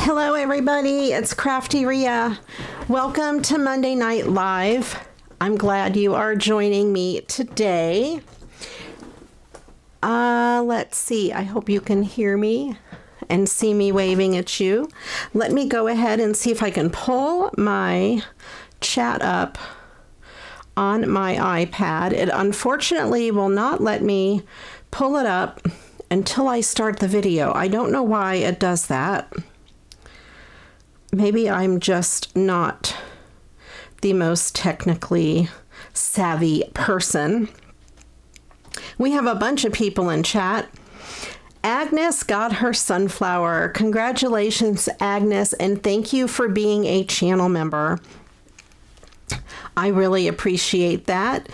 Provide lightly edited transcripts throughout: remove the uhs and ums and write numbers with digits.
Hello everybody, it's CraftyRia. Welcome to Monday Night Live. I'm glad you are joining me today. Let's see, I hope you can hear me and see me waving at you. Let me go ahead and see if I can pull my chat up on my iPad. It unfortunately will not let me pull it up until I start the video. I don't know why it does that. Maybe I'm just not the most technically savvy person. We have a bunch of people in chat. Agnes got her sunflower. Congratulations, Agnes, and thank you for being a channel member. I really appreciate that.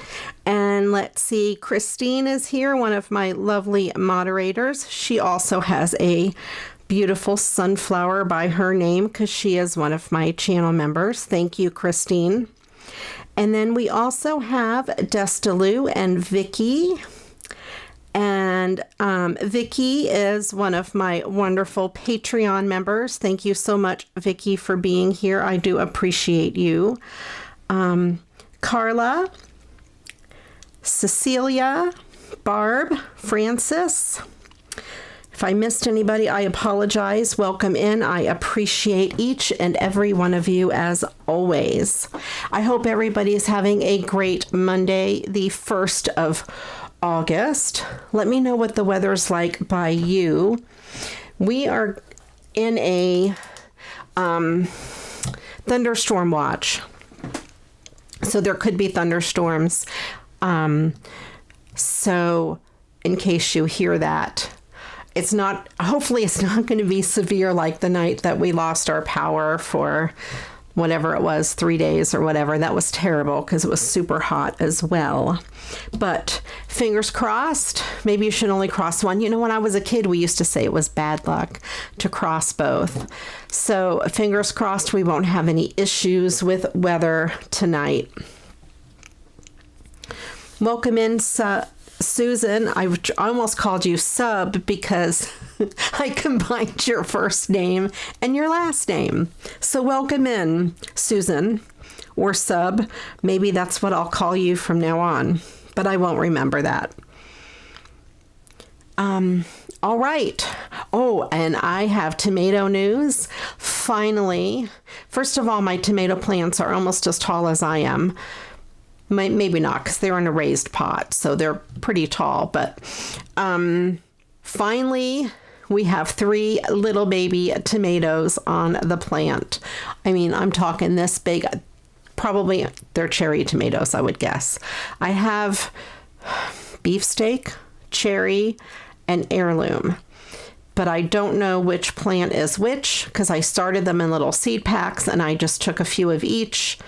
And let's see, Christine is here, one of my lovely moderators. She also has a beautiful sunflower by her name because she is one of my channel members. Thank you, Christine. And then we also have Destalou and Vicky. And Vicky is one of my wonderful Patreon members. Thank you so much, Vicky, for being here. I do appreciate you. Carla, Cecilia, Barb, Francis. If I missed anybody, I apologize. Welcome in. I appreciate each and every one of you as always. I hope everybody is having a great Monday, the 1st of August. Let me know what the weather's like by you. We are in a thunderstorm watch. So there could be thunderstorms. So in case you hear that, hopefully it's not going to be severe like the night that we lost our power for whatever it was, 3 days or whatever. That was terrible because it was super hot as well. But fingers crossed, maybe you should only cross one. You know, when I was a kid, we used to say it was bad luck to cross both. So fingers crossed we won't have any issues with weather tonight. Welcome in, Susan. I almost called you Sub because I combined your first name and your last name. So welcome in, Susan, or Sub. Maybe that's what I'll call you from now on, but I won't remember that. All right. Oh, and I have tomato news. Finally, first of all, my tomato plants are almost as tall as I am. Maybe not, because they're in a raised pot, so they're pretty tall. But finally, we have 3 little baby tomatoes on the plant. I mean, I'm talking this big. Probably they're cherry tomatoes, I would guess. I have beefsteak, cherry, and heirloom. But I don't know which plant is which, because I started them in little seed packs, and I just took a few of each.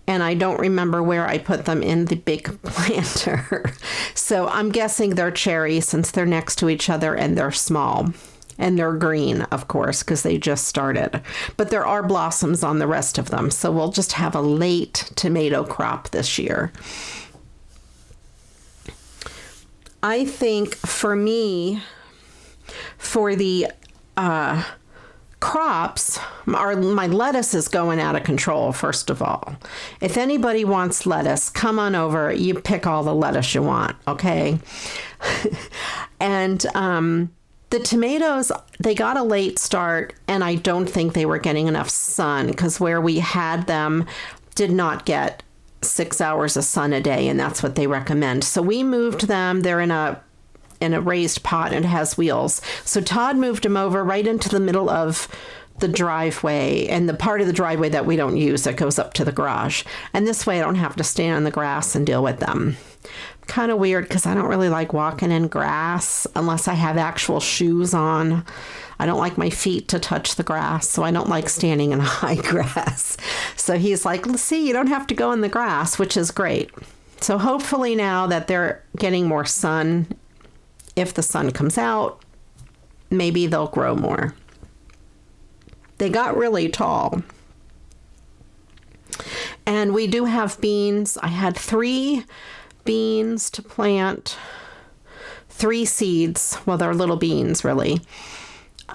And I don't remember where I put them in the big planter. So I'm guessing they're cherry since they're next to each other and they're small. And they're green, of course, because they just started. But there are blossoms on the rest of them. So we'll just have a late tomato crop this year. I think for me, for the crops, my lettuce is going out of control, first of all. If anybody wants lettuce, come on over. You pick all the lettuce you want, okay? And the tomatoes, they got a late start, and I don't think they were getting enough sun, because where we had them did not get 6 hours of sun a day, and that's what they recommend. So we moved them. They're in a raised pot and it has wheels. So Todd moved them over right into the middle of the driveway, and the part of the driveway that we don't use that goes up to the garage. And this way I don't have to stand in the grass and deal with them. Kind of weird because I don't really like walking in grass unless I have actual shoes on. I don't like my feet to touch the grass, so I don't like standing in high grass. So he's like, see, you don't have to go in the grass, which is great. So hopefully now that they're getting more sun, if the sun comes out, maybe they'll grow more. They got really tall. And we do have beans. I had 3 beans to plant, 3 seeds. Well, they're little beans, really.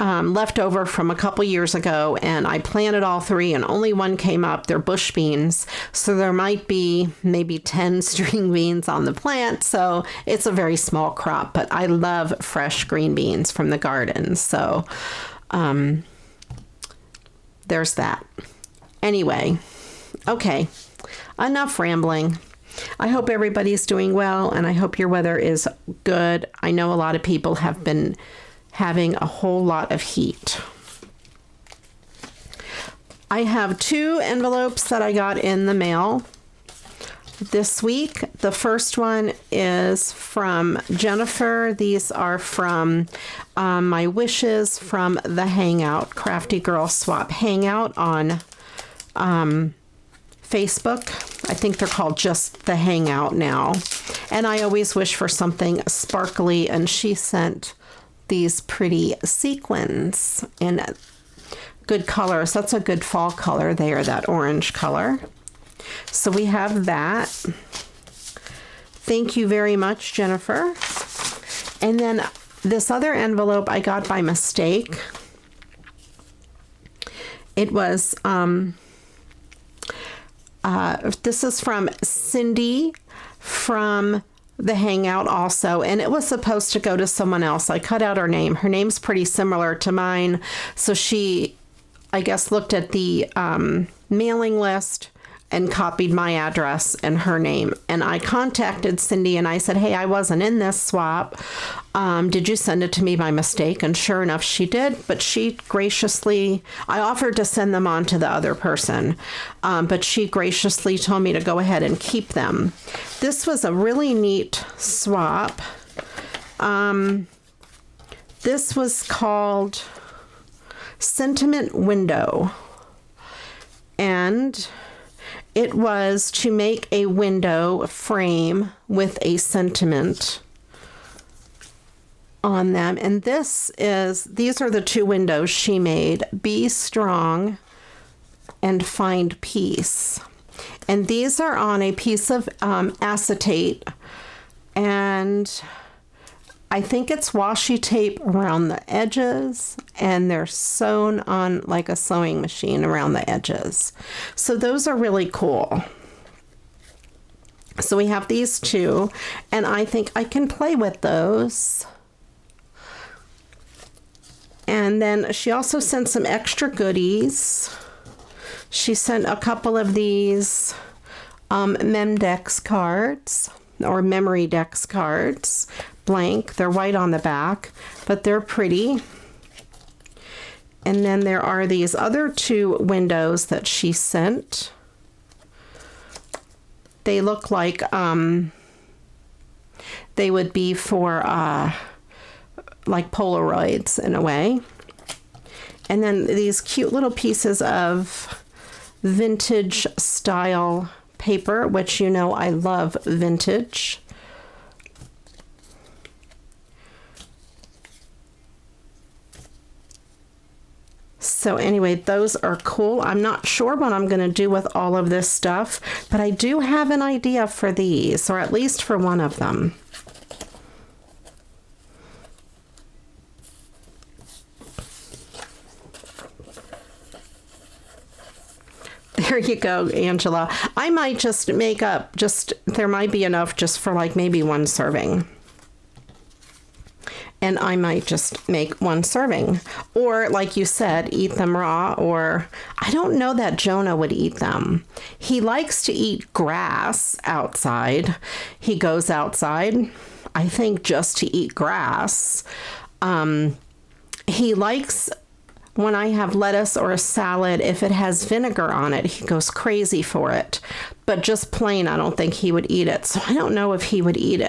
left over from a couple years ago, and I planted all 3 and only one came up. They're bush beans, so there might be maybe 10 string beans on the plant, so it's a very small crop, but I love fresh green beans from the garden, so there's that. Anyway, okay, enough rambling. I hope everybody's doing well, and I hope your weather is good. I know a lot of people have been having a whole lot of heat. I have 2 envelopes that I got in the mail this week. The first one is from Jennifer. These are from my wishes from the Hangout, Crafty Girl Swap Hangout on Facebook. I think they're called just the Hangout now. And I always wish for something sparkly, and she sent these pretty sequins in good colors. That's a good fall color there, that orange color. So we have that. Thank you very much, Jennifer. And then this other envelope I got by mistake. It was, this is from Cindy from the Hangout also, and it was supposed to go to someone else. I cut out her name. Her name's pretty similar to mine, so she, I guess, looked at the mailing list and copied my address and her name. And I contacted Cindy and I said, hey, I wasn't in this swap. Did you send it to me by mistake? And sure enough, she did. But she graciously, I offered to send them on to the other person, but she graciously told me to go ahead and keep them. This was a really neat swap. This was called Sentiment Window. And it was to make a window frame with a sentiment on them. And these are the 2 windows she made: Be Strong and Find Peace. And these are on a piece of acetate, and I think it's washi tape around the edges, and they're sewn on like a sewing machine around the edges. So those are really cool. So we have these 2, and I think I can play with those. And then she also sent some extra goodies. She sent a couple of these Memdex cards, or Memory Dex cards. Blank. They're white on the back, but they're pretty. And then there are these other 2 windows that she sent. They look like they would be for like Polaroids in a way. And then these cute little pieces of vintage style paper, which you know I love vintage. So anyway, those are cool. I'm not sure what I'm going to do with all of this stuff, but I do have an idea for these, or at least for one of them. There you go, Angela. I might just make up, there might be enough just for like maybe 1 serving. And I might just make 1 serving. Or, like you said, eat them raw, or I don't know that Jonah would eat them. He likes to eat grass outside. He goes outside, I think, just to eat grass. He likes, when I have lettuce or a salad, if it has vinegar on it, he goes crazy for it. But just plain, I don't think he would eat it. So I don't know if he would eat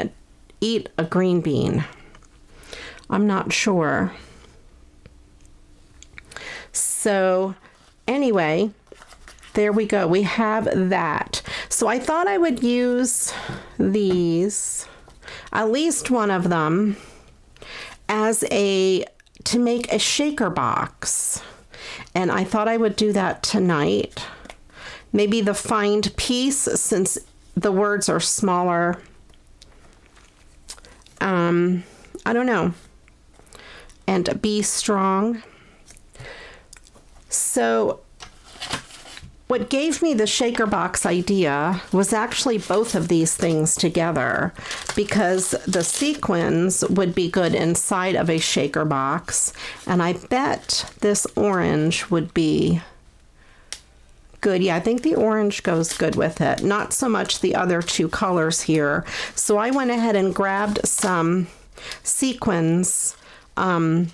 a green bean. I'm not sure. So anyway, there we go. We have that. So I thought I would use these, at least one of them, to make a shaker box. And I thought I would do that tonight. Maybe the find piece, since the words are smaller. I don't know. and Be Strong. So what gave me the shaker box idea was actually both of these things together, because the sequins would be good inside of a shaker box, and I bet this orange would be good. Yeah, I think the orange goes good with it. Not so much the other two colors here. So I went ahead and grabbed some sequins out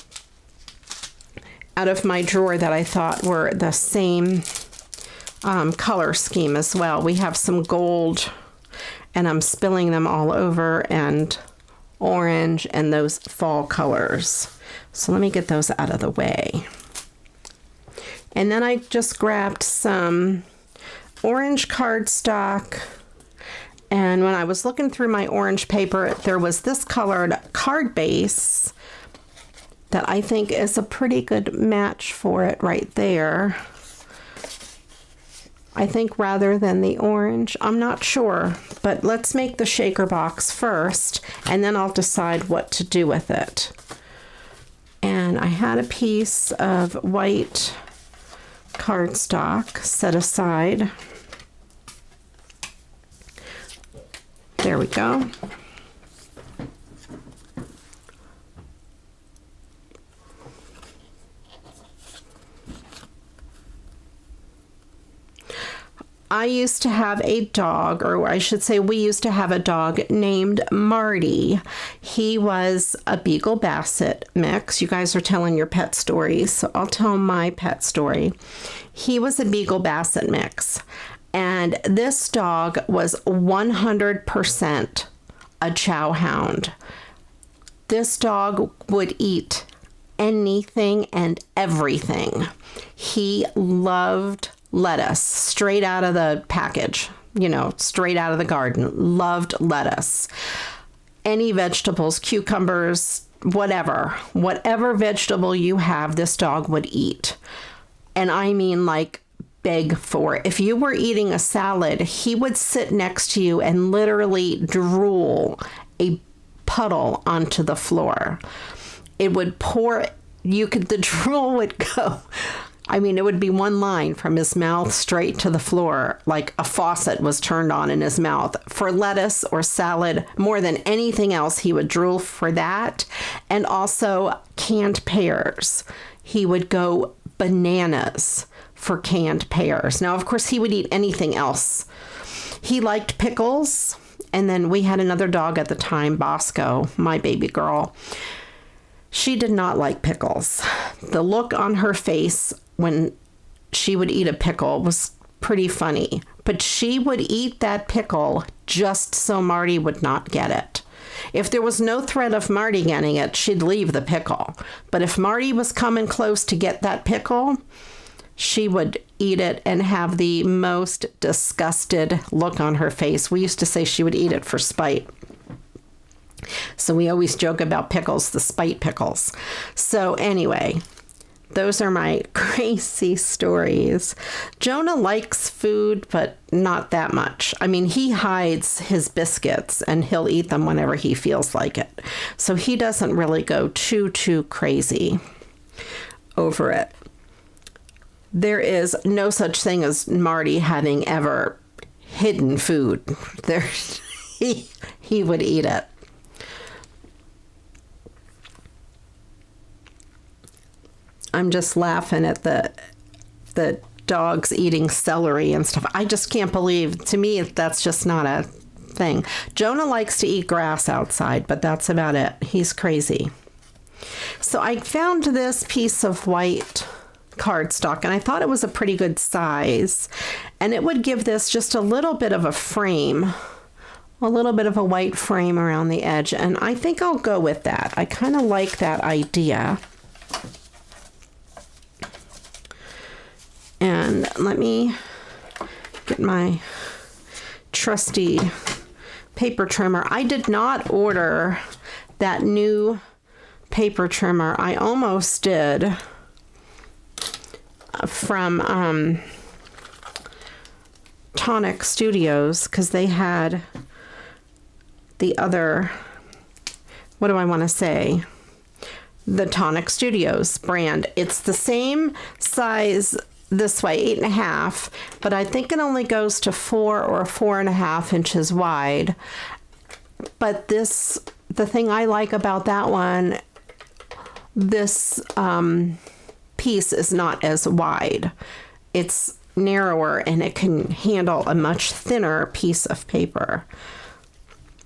of my drawer that I thought were the same color scheme as well. We have some gold, and I'm spilling them all over, and orange, and those fall colors. So let me get those out of the way. And then I just grabbed some orange cardstock, and when I was looking through my orange paper, there was this colored card base that I think is a pretty good match for it right there. I think rather than the orange. I'm not sure, but let's make the shaker box first, and then I'll decide what to do with it. And I had a piece of white cardstock set aside. There we go. I used to have a dog, or I should say we used to have a dog named Marty. He was a Beagle Basset mix. You guys are telling your pet stories, so I'll tell my pet story. He was a Beagle Basset mix, and this dog was 100% a chow hound. This dog would eat anything and everything. He loved lettuce straight out of the package, you know, straight out of the garden. Loved lettuce. Any vegetables, cucumbers, whatever vegetable you have, this dog would eat. And I mean, like, beg for it. If you were eating a salad, he would sit next to you and literally drool a puddle onto the floor. It would pour, the drool would go, I mean, it would be one line from his mouth straight to the floor, like a faucet was turned on in his mouth. For lettuce or salad, more than anything else, he would drool for that. And also canned pears. He would go bananas for canned pears. Now, of course, he would eat anything else. He liked pickles. And then we had another dog at the time, Bosco, my baby girl. She did not like pickles. The look on her face when she would eat a pickle was pretty funny, but she would eat that pickle just so Marty would not get it. If there was no threat of Marty getting it, she'd leave the pickle. But if Marty was coming close to get that pickle, she would eat it and have the most disgusted look on her face. We used to say she would eat it for spite. So we always joke about pickles, the spite pickles. So anyway, those are my crazy stories. Jonah likes food, but not that much. I mean, he hides his biscuits and he'll eat them whenever he feels like it. So he doesn't really go too crazy over it. There is no such thing as Marty having ever hidden food. He would eat it. I'm just laughing at the dogs eating celery and stuff. I just can't believe, to me, that's just not a thing. Jonah likes to eat grass outside, but that's about it. He's crazy. So I found this piece of white cardstock, and I thought it was a pretty good size, and it would give this just a little bit of a frame, a little bit of a white frame around the edge, and I think I'll go with that. I kind of like that idea. And let me get my trusty paper trimmer. I did not order that new paper trimmer. I almost did, from Tonic Studios, because they had the other, what do I want to say? the Tonic Studios brand. It's the same size this way, 8.5, but I think it only goes to 4 or 4.5 inches wide. But this, the thing I like about that one, this piece is not as wide. It's narrower and it can handle a much thinner piece of paper.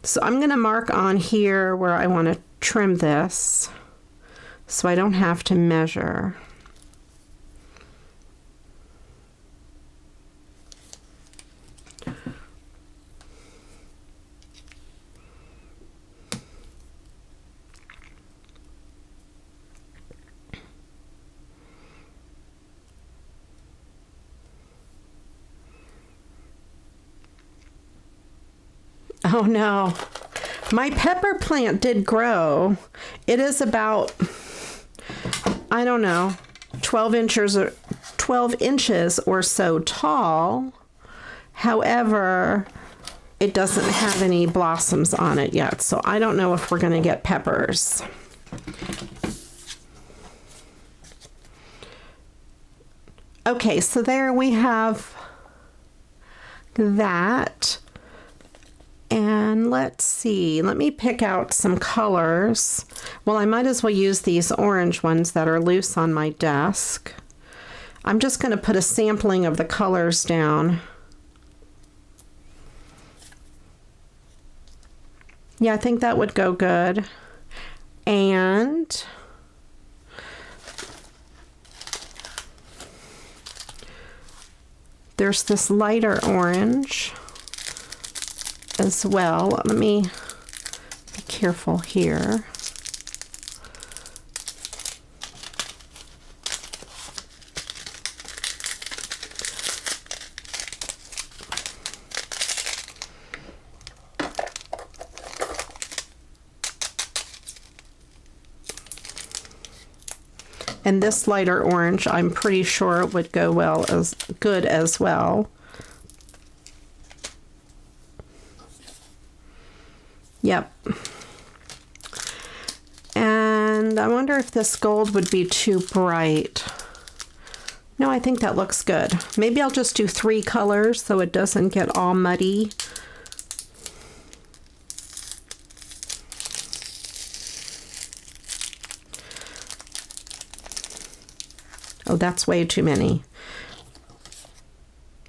So I'm going to mark on here where I want to trim this so I don't have to measure. Oh no, my pepper plant did grow. It is about, I don't know, 12 inches or so tall. However, it doesn't have any blossoms on it yet, so I don't know if we're going to get peppers. Okay, so there we have that. And let's see, let me pick out some colors. Well, I might as well use these orange ones that are loose on my desk. I'm just going to put a sampling of the colors down. Yeah, I think that would go good. And there's this lighter orange as well. Let me be careful here. And this lighter orange, I'm pretty sure would go well as good as well. Yep. And I wonder if this gold would be too bright. No, I think that looks good. Maybe I'll just do 3 colors so it doesn't get all muddy. Oh, that's way too many.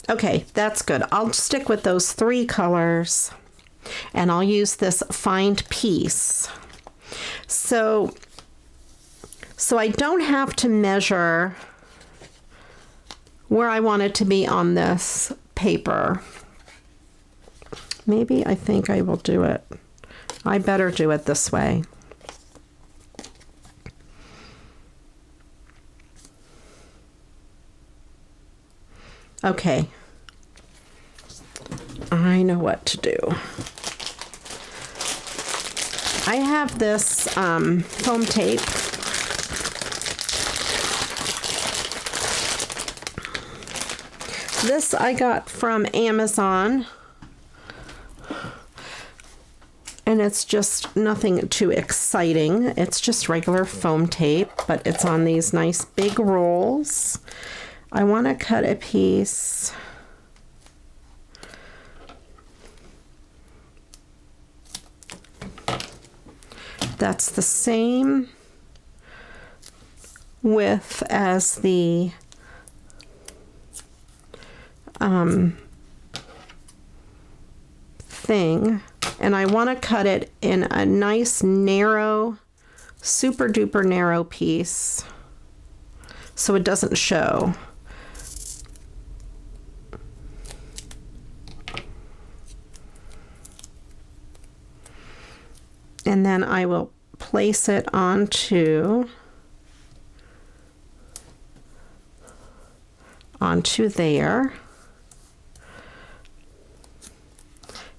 Okay, that's good. I'll stick with those 3 colors. And I'll use this find piece. So I don't have to measure where I want it to be on this paper. Maybe I think I will do it. I better do it this way. Okay. I know what to do. I have this foam tape. This I got from Amazon. And it's just nothing too exciting. It's just regular foam tape, but it's on these nice big rolls. I want to cut a piece. That's the same width as the thing, and I want to cut it in a nice narrow, super duper narrow piece so it doesn't show. And then I will place it onto there.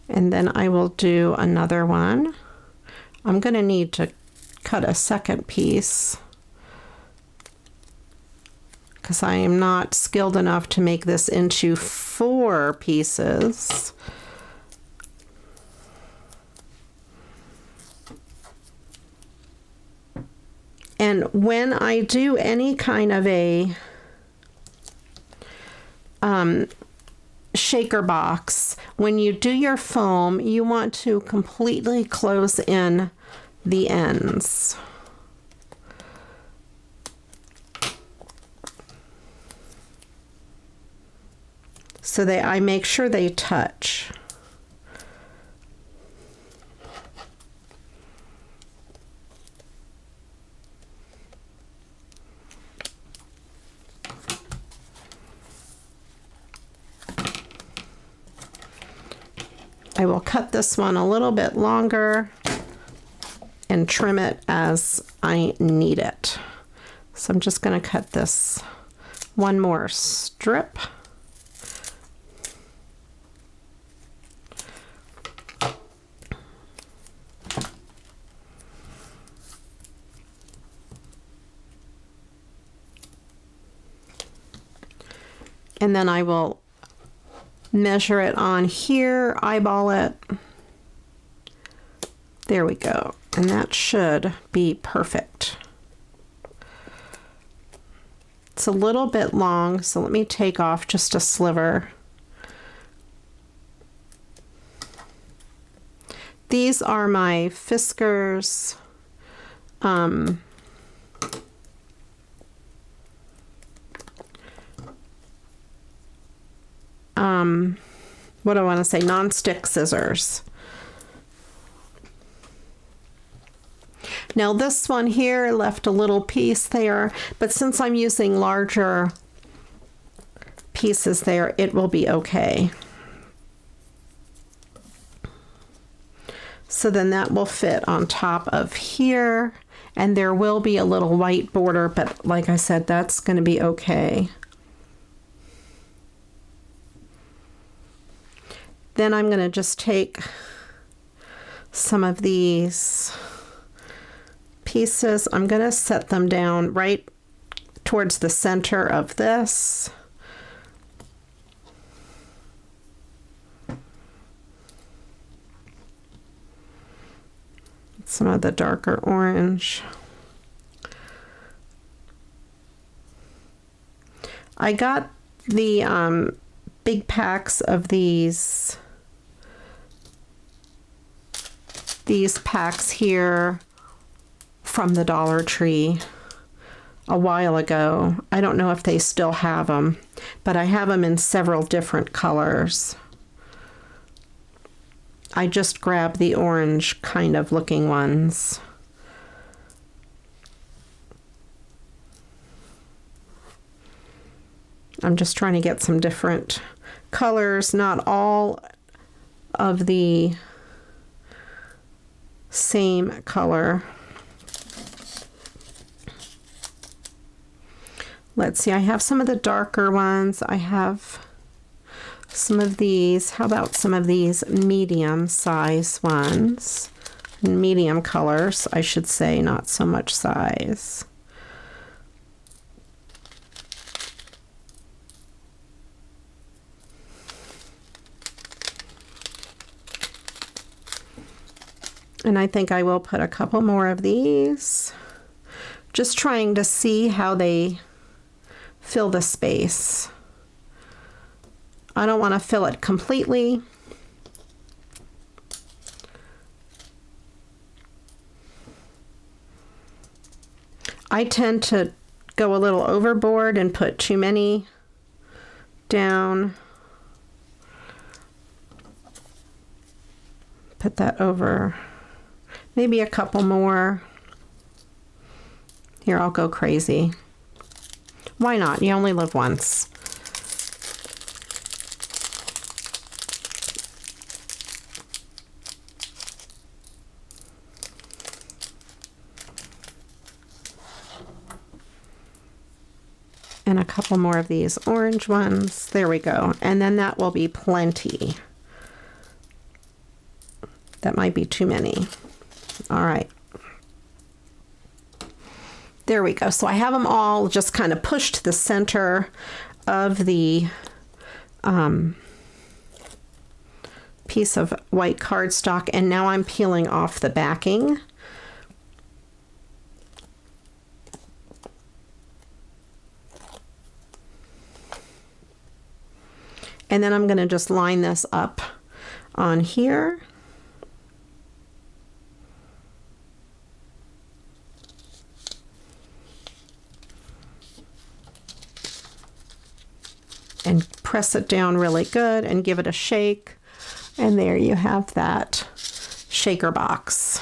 And then I will do another one. I'm going to need to cut a second piece because I am not skilled enough to make this into 4 pieces. And And when I do any kind of a shaker box, when you do your foam, you want to completely close in the ends. So I make sure they touch. I will cut this one a little bit longer and trim it as I need it. So I'm just going to cut this one more strip. And then I will measure it on here, eyeball it. There we go. And that should be perfect. It's a little bit long, so let me take off just a sliver. These are my Fiskars what do I want to say, non-stick scissors. Now this one here left a little piece there, but since I'm using larger pieces there, it will be okay. So then that will fit on top of here, and there will be a little white border, but like I said, that's going to be okay. Then I'm going to just take some of these pieces. I'm going to set them down right towards the center of this. Some of the darker orange. I got the big packs of these packs here from the Dollar Tree a while ago. I don't know if they still have them, but I have them in several different colors. I just grabbed the orange kind of looking ones. I'm just trying to get some different colors, not all of the same color. Let's see, I have some of the darker ones. I have some of these. How about some of these medium size ones? Medium colors, I should say, not so much size. And I think I will put a couple more of these. Just trying to see how they fill the space. I don't want to fill it completely. I tend to go a little overboard and put too many down. Put that over. Maybe a couple more. Here, I'll go crazy. Why not? You only live once. And a couple more of these orange ones. There we go. And then that will be plenty. That might be too many. All right. There we go. So I have them all just kind of pushed to the center of the piece of white cardstock, and now I'm peeling off the backing. And then I'm going to just line this up on here. And press it down really good and give it a shake. And there you have that shaker box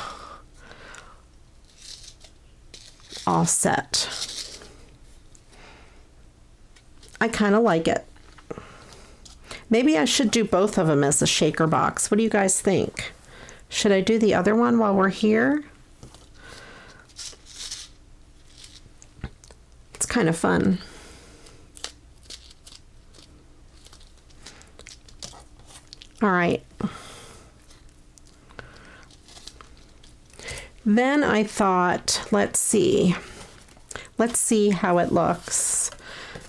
all set. I kind of like it. Maybe I should do both of them as a shaker box. What do you guys think? Should I do the other one while we're here? It's kind of fun. All right. Then I thought, let's see how it looks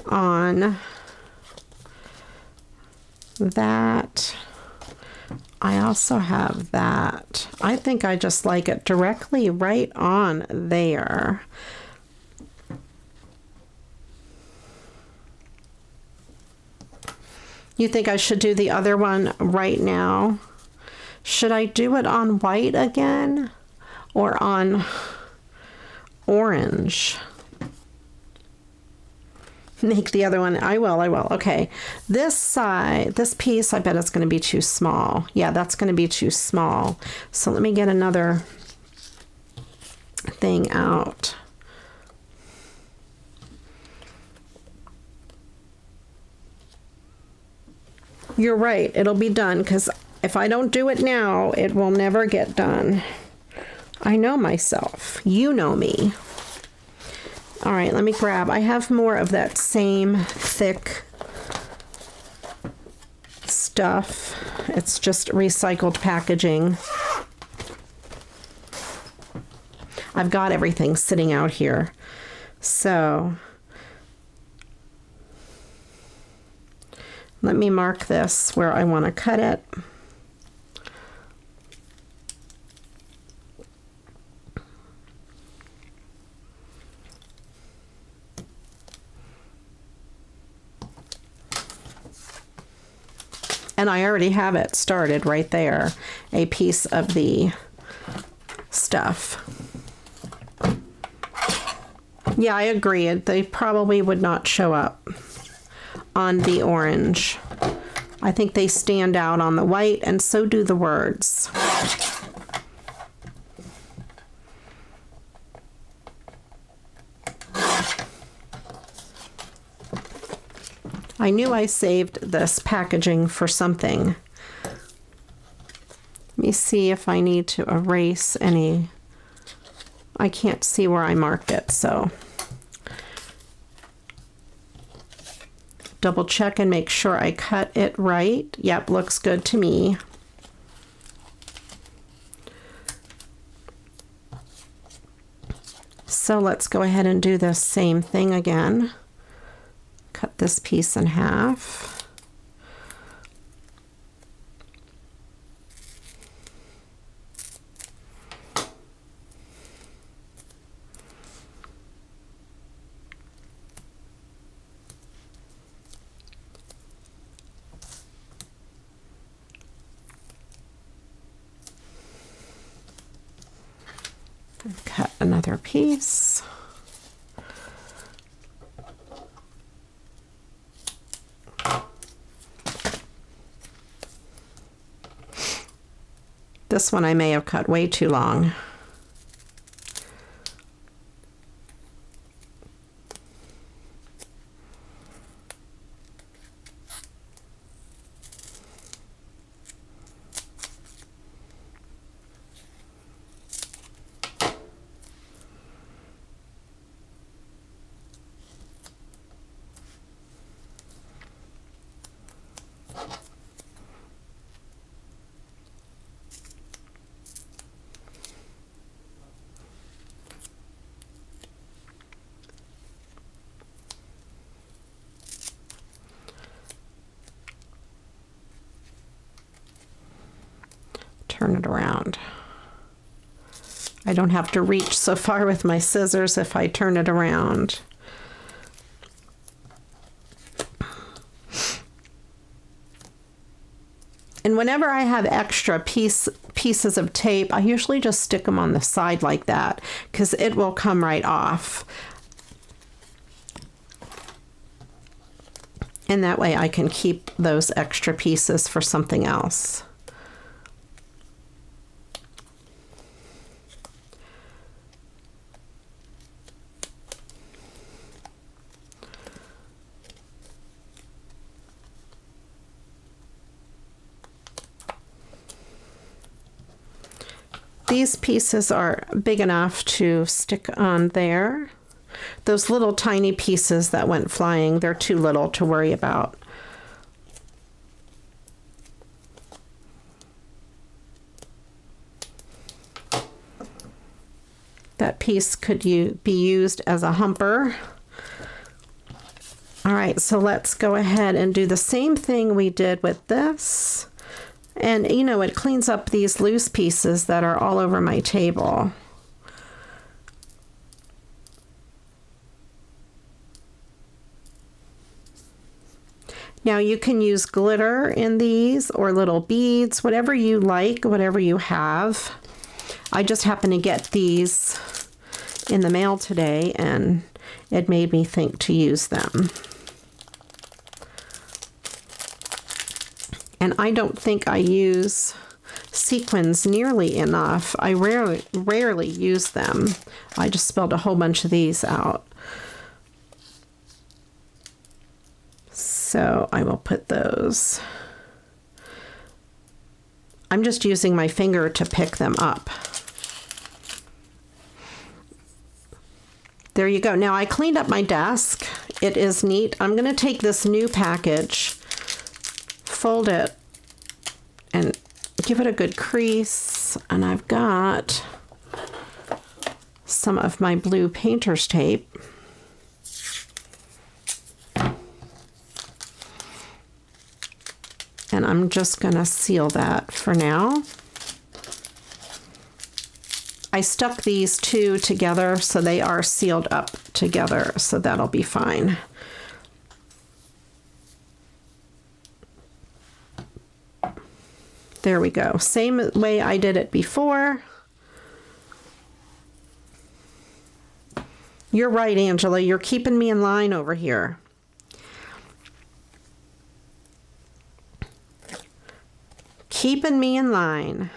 on that. I also have that. I think I just like it directly right on there. You think I should do the other one right now? Should I do it on white again or on orange? Make the other one. I will. Okay. This side, this piece, I bet it's going to be too small. Yeah, that's going to be too small. So let me get another thing out. You're right, it'll be done, because if I don't do it now, it will never get done. I know myself. You know me. All right, let me grab. I have more of that same thick stuff. It's just recycled packaging. I've got everything sitting out here. So let me mark this where I want to cut it. And I already have it started right there, a piece of the stuff. Yeah, I agree. They probably would not show up on the orange. I think they stand out on the white, and so do the words. I knew I saved this packaging for something. Let me see if I need to erase any. I can't see where I marked it, so double check and make sure I cut it right. Yep, looks good to me. So let's go ahead and do the same thing again. Cut this piece in half. And cut another piece. This one I may have cut way too long. Turn it around. I don't have to reach so far with my scissors if I turn it around. And whenever I have extra pieces of tape, I usually just stick them on the side like that because it will come right off. And that way I can keep those extra pieces for something else. These pieces are big enough to stick on there. Those little tiny pieces that went flying, they're too little to worry about. That piece could be used as a humper. All right, so let's go ahead and do the same thing we did with this. And you know, it cleans up these loose pieces that are all over my table. Now you can use glitter in these or little beads, whatever you like, whatever you have. I just happened to get these in the mail today and it made me think to use them. And I don't think I use sequins nearly enough. I rarely use them. I just spilled a whole bunch of these out. So I will put those. I'm just using my finger to pick them up. There you go. Now I cleaned up my desk. It is neat. I'm going to take this new package, fold it, and give it a good crease. And I've got some of my blue painter's tape. And I'm just going to seal that for now. I stuck these two together so they are sealed up together, so that'll be fine. There we go. Same way I did it before. You're right, Angela. You're keeping me in line over here. Keeping me in line.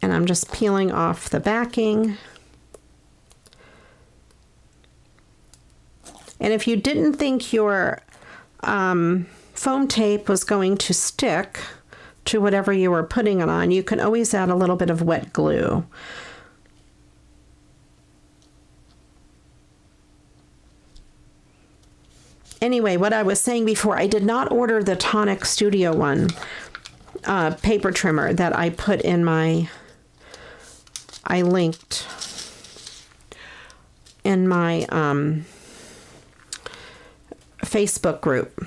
And I'm just peeling off the backing. And if you didn't think your foam tape was going to stick to whatever you were putting it on, you can always add a little bit of wet glue. Anyway, what I was saying before, I did not order the Tonic Studio one paper trimmer that I put in my, I linked in my Facebook group.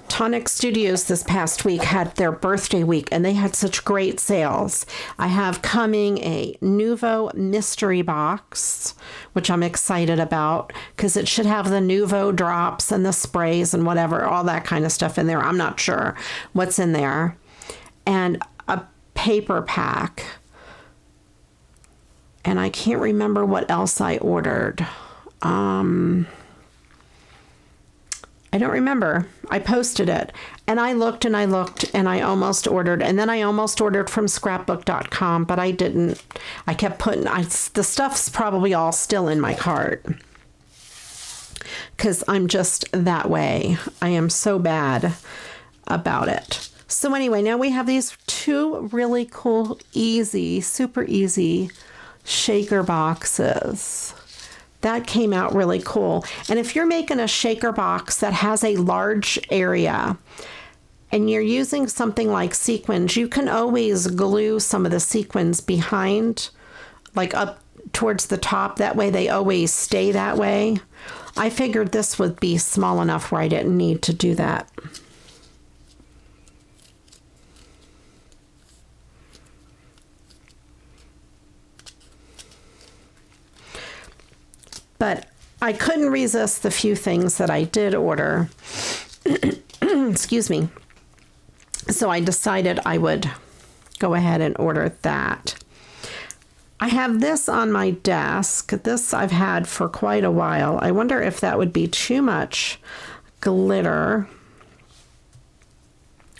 Tonic Studios this past week had their birthday week and they had such great sales. I have coming a Nuvo mystery box, which I'm excited about because it should have the Nuvo drops and the sprays and whatever, all that kind of stuff in there. I'm not sure what's in there. And a paper pack. And I can't remember what else I ordered. I don't remember. I posted it and I looked and I looked and I almost ordered, and then I almost ordered from scrapbook.com, but I didn't. I kept putting, the stuff's probably all still in my cart because I'm just that way. I am so bad about it. So anyway, now we have these two really cool, easy, super easy shaker boxes. That came out really cool. And if you're making a shaker box that has a large area and you're using something like sequins, you can always glue some of the sequins behind, like up towards the top. That way they always stay that way. I figured this would be small enough where I didn't need to do that. But I couldn't resist the few things that I did order. Excuse me. So I decided I would go ahead and order that. I have this on my desk. This I've had for quite a while. I wonder if that would be too much glitter.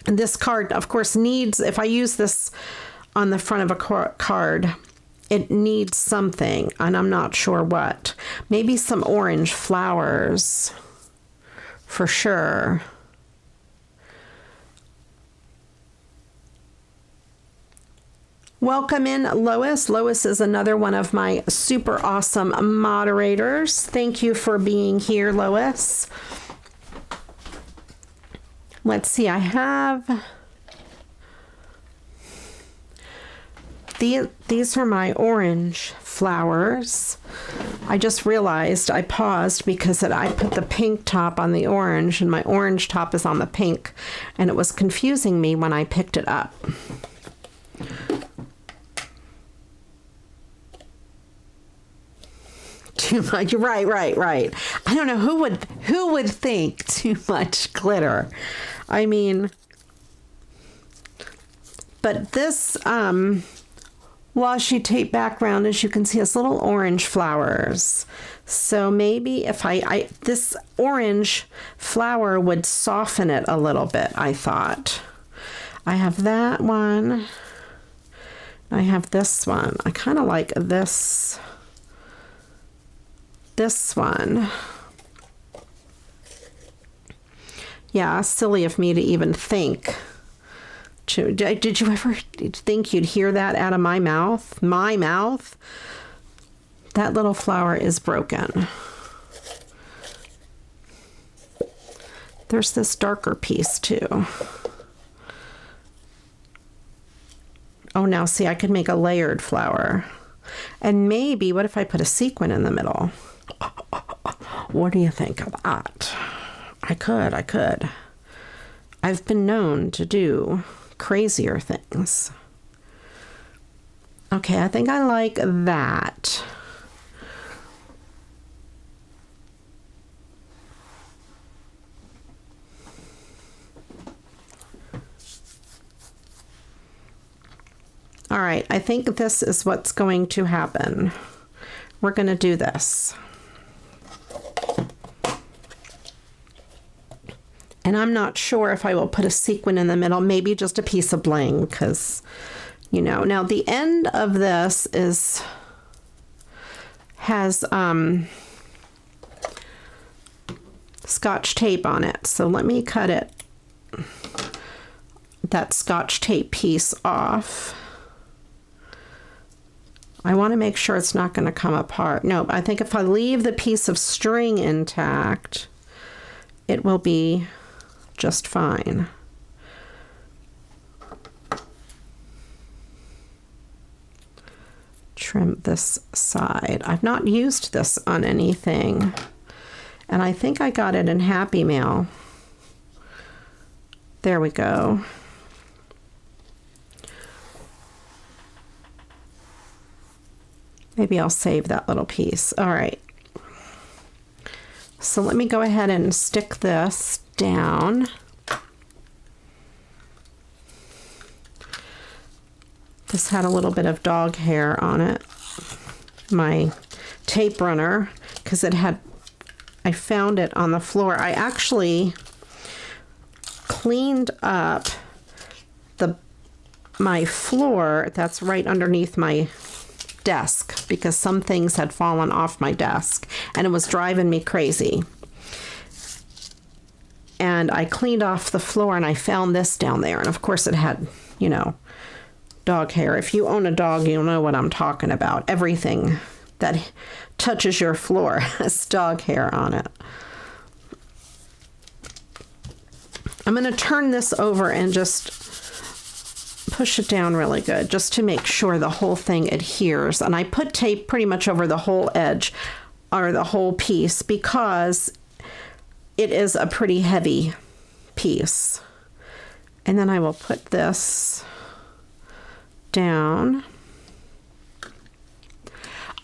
And this card, of course, needs, if I use this on the front of a card, it needs something, and I'm not sure what. Maybe some orange flowers, for sure. Welcome in, Lois. Lois is another one of my super awesome moderators. Thank you for being here, Lois. Let's see, I have... These are my orange flowers. I just realized I paused because I put the pink top on the orange, and my orange top is on the pink, and it was confusing me when I picked it up. Too much, right. I don't know who would think too much glitter. I mean, but this washi tape background, as you can see, has little orange flowers. So maybe if this orange flower would soften it a little bit, I thought. I have that one. I have this one. I kind of like this one. Yeah, silly of me to even think. Did you ever think you'd hear that out of my mouth? My mouth? That little flower is broken. There's this darker piece too. Oh, now see, I could make a layered flower. And maybe, what if I put a sequin in the middle? What do you think of that? I could. I've been known to do crazier things. Okay, I think I like that. All right, I think this is what's going to happen. We're going to do this. And I'm not sure if I will put a sequin in the middle, maybe just a piece of bling, because, you know. Now the end of this has Scotch tape on it. So let me cut that Scotch tape piece off. I want to make sure it's not going to come apart. No, I think if I leave the piece of string intact, it will be just fine. Trim this side. I've not used this on anything, and I think I got it in Happy Mail. There we go. Maybe I'll save that little piece. All right. So let me go ahead and stick this down. This had a little bit of dog hair on it. My tape runner, because I found it on the floor. I actually cleaned up my floor that's right underneath my desk, because some things had fallen off my desk and it was driving me crazy. And I cleaned off the floor and I found this down there, and of course it had, you know, dog hair. If you own a dog, you'll know what I'm talking about. Everything that touches your floor has dog hair on it. I'm going to turn this over and just push it down really good, just to make sure the whole thing adheres. And I put tape pretty much over the whole edge, or the whole piece, because it is a pretty heavy piece. And then I will put this down.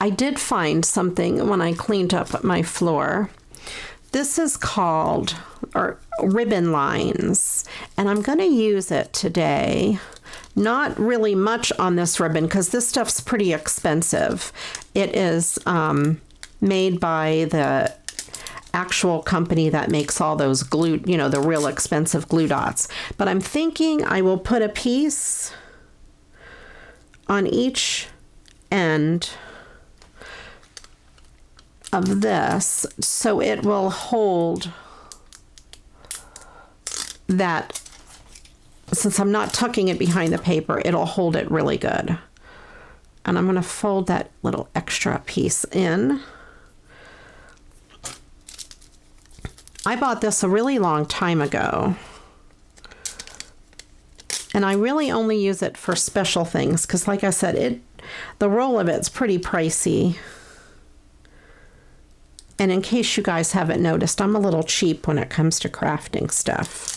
I did find something when I cleaned up my floor. This is called or ribbon lines, and I'm going to use it today. Not really much on this ribbon because this stuff's pretty expensive. It is made by the actual company that makes all those glue, you know, the real expensive glue dots. But I'm thinking I will put a piece on each end of this so it will hold that. Since I'm not tucking it behind the paper, it'll hold it really good. And I'm going to fold that little extra piece in. I bought this a really long time ago. And I really only use it for special things because, like I said, the roll of it's pretty pricey. And in case you guys haven't noticed, I'm a little cheap when it comes to crafting stuff.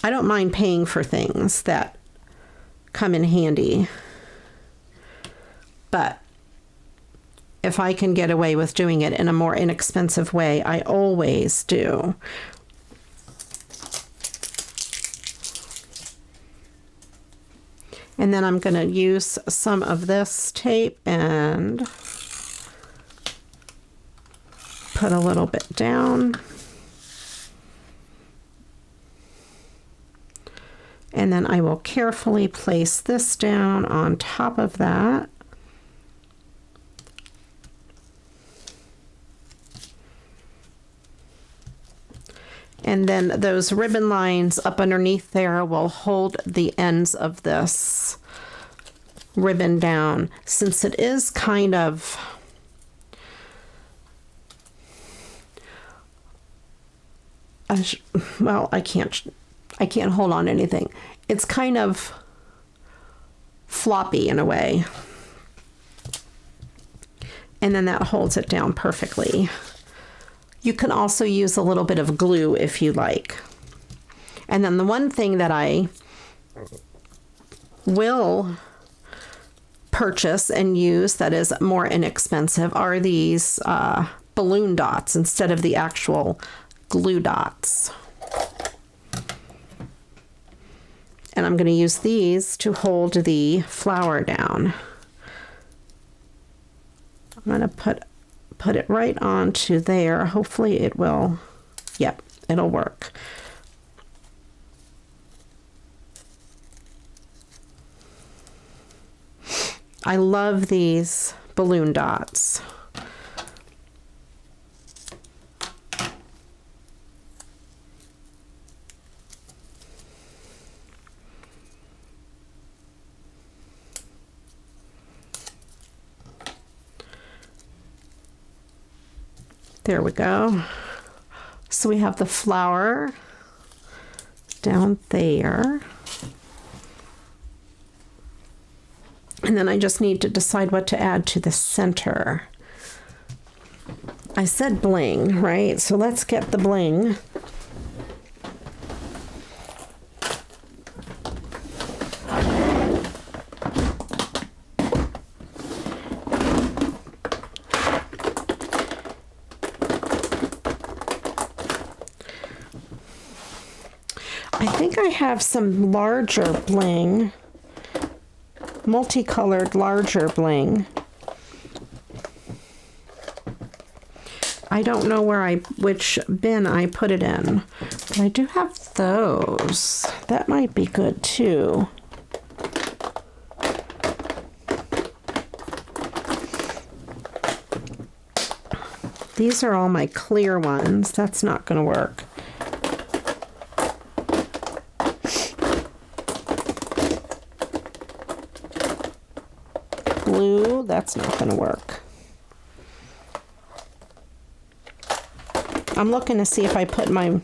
I don't mind paying for things that come in handy. But if I can get away with doing it in a more inexpensive way, I always do. And then I'm going to use some of this tape and put a little bit down. And then I will carefully place this down on top of that. And then those ribbon lines up underneath there will hold the ends of this ribbon down. Since it is kind of well, I can't hold on to anything. It's kind of floppy in a way. And then that holds it down perfectly. You can also use a little bit of glue if you like. And then the one thing that I will purchase and use that is more inexpensive are these balloon dots instead of the actual glue dots. And I'm going to use these to hold the flower down. I'm going to put it right onto there. Hopefully it will, yep, it'll work. I love these balloon dots. There we go. So we have the flower down there. And then I just need to decide what to add to the center. I said bling, right? So let's get the bling. I think I have some larger bling, multicolored larger bling. I don't know which bin I put it in, but I do have those. That might be good too. These are all my clear ones. That's not going to work. Blue, that's not going to work. I'm looking to see if I put my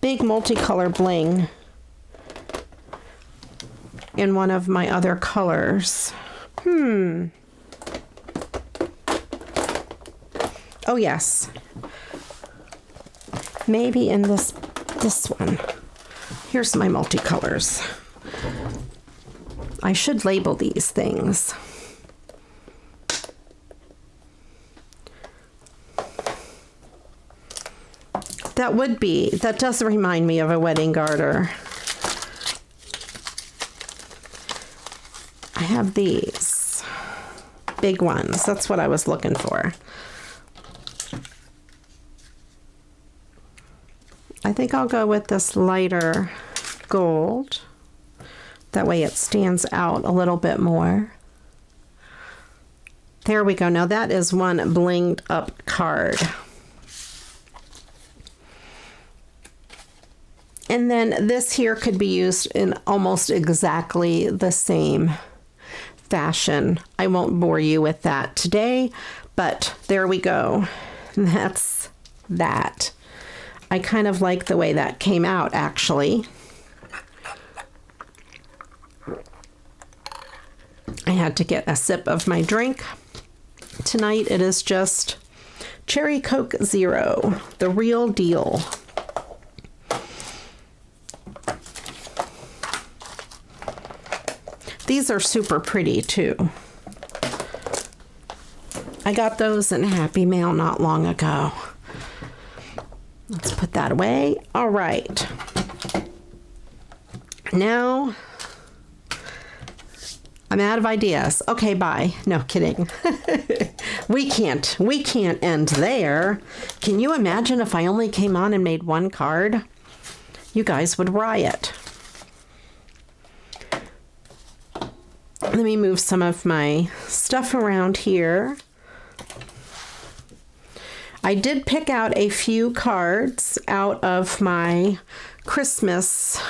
big multicolor bling in one of my other colors. Oh yes. Maybe in this one. Here's my multicolors. I should label these things. That does remind me of a wedding garter. I have these big ones. That's what I was looking for. I think I'll go with this lighter gold. That way it stands out a little bit more. There we go. Now that is one blinged up card. And then this here could be used in almost exactly the same fashion. I won't bore you with that today, but there we go. That's that. I kind of like the way that came out, actually. I had to get a sip of my drink. Tonight it is just Cherry Coke Zero, the real deal. These are super pretty too. I got those in Happy Mail not long ago. Let's put that away. All right. Now, I'm out of ideas. Okay, bye. No, kidding. We can't end there. Can you imagine if I only came on and made one card? You guys would riot. Let me move some of my stuff around here. I did pick out a few cards out of my Christmas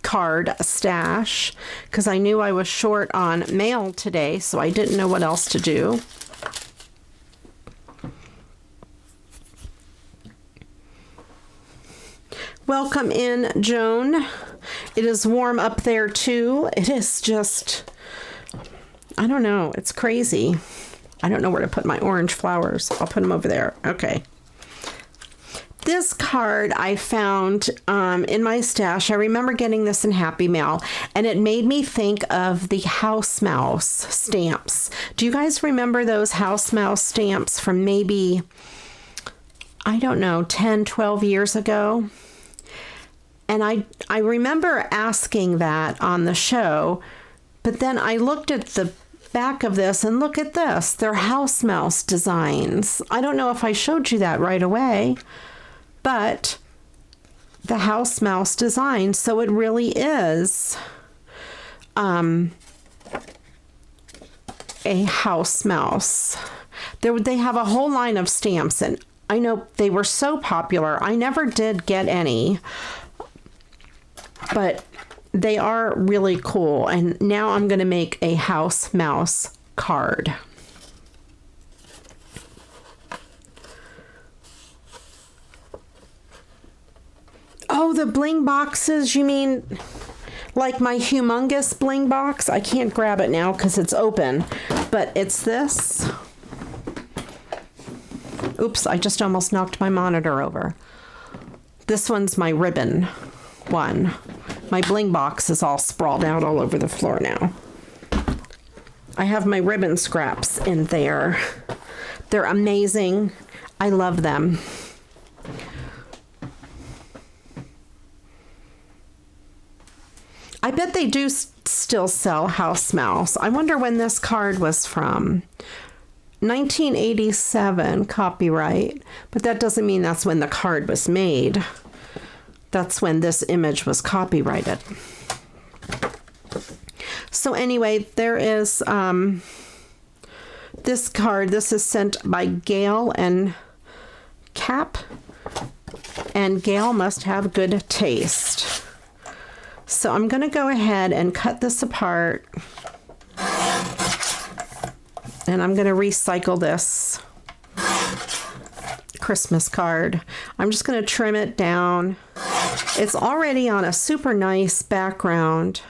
card stash because I knew I was short on mail today, so I didn't know what else to do. Welcome in, Joan. It is warm up there too. It is just, I don't know, it's crazy. I don't know where to put my orange flowers. I'll put them over there. Okay. This card I found in my stash. I remember getting this in Happy Mail, and it made me think of the house mouse stamps. Do you guys remember those house mouse stamps from maybe, I don't know, 10, 12 years ago? And I remember asking that on the show, but then I looked at the back of this and look at this. They're house mouse designs. I don't know if I showed you that right away, but the house mouse design. So it really is a house mouse. They have a whole line of stamps, and I know they were so popular. I never did get any, but they are really cool. And now I'm going to make a house mouse card. Oh, the bling boxes, you mean like my humongous bling box? I can't grab it now because it's open, but it's this. Oops, I just almost knocked my monitor over. This one's my ribbon one. My bling box is all sprawled out all over the floor now. I have my ribbon scraps in there. They're amazing. I love them. I bet they do still sell house mouse. I wonder when this card was from. 1987 copyright, but that doesn't mean that's when the card was made. That's when this image was copyrighted. So anyway, there is this card. This is sent by Gail and Cap, and Gail must have good taste. So I'm going to go ahead and cut this apart, and I'm going to recycle this Christmas card. I'm just going to trim it down. It's already on a super nice background.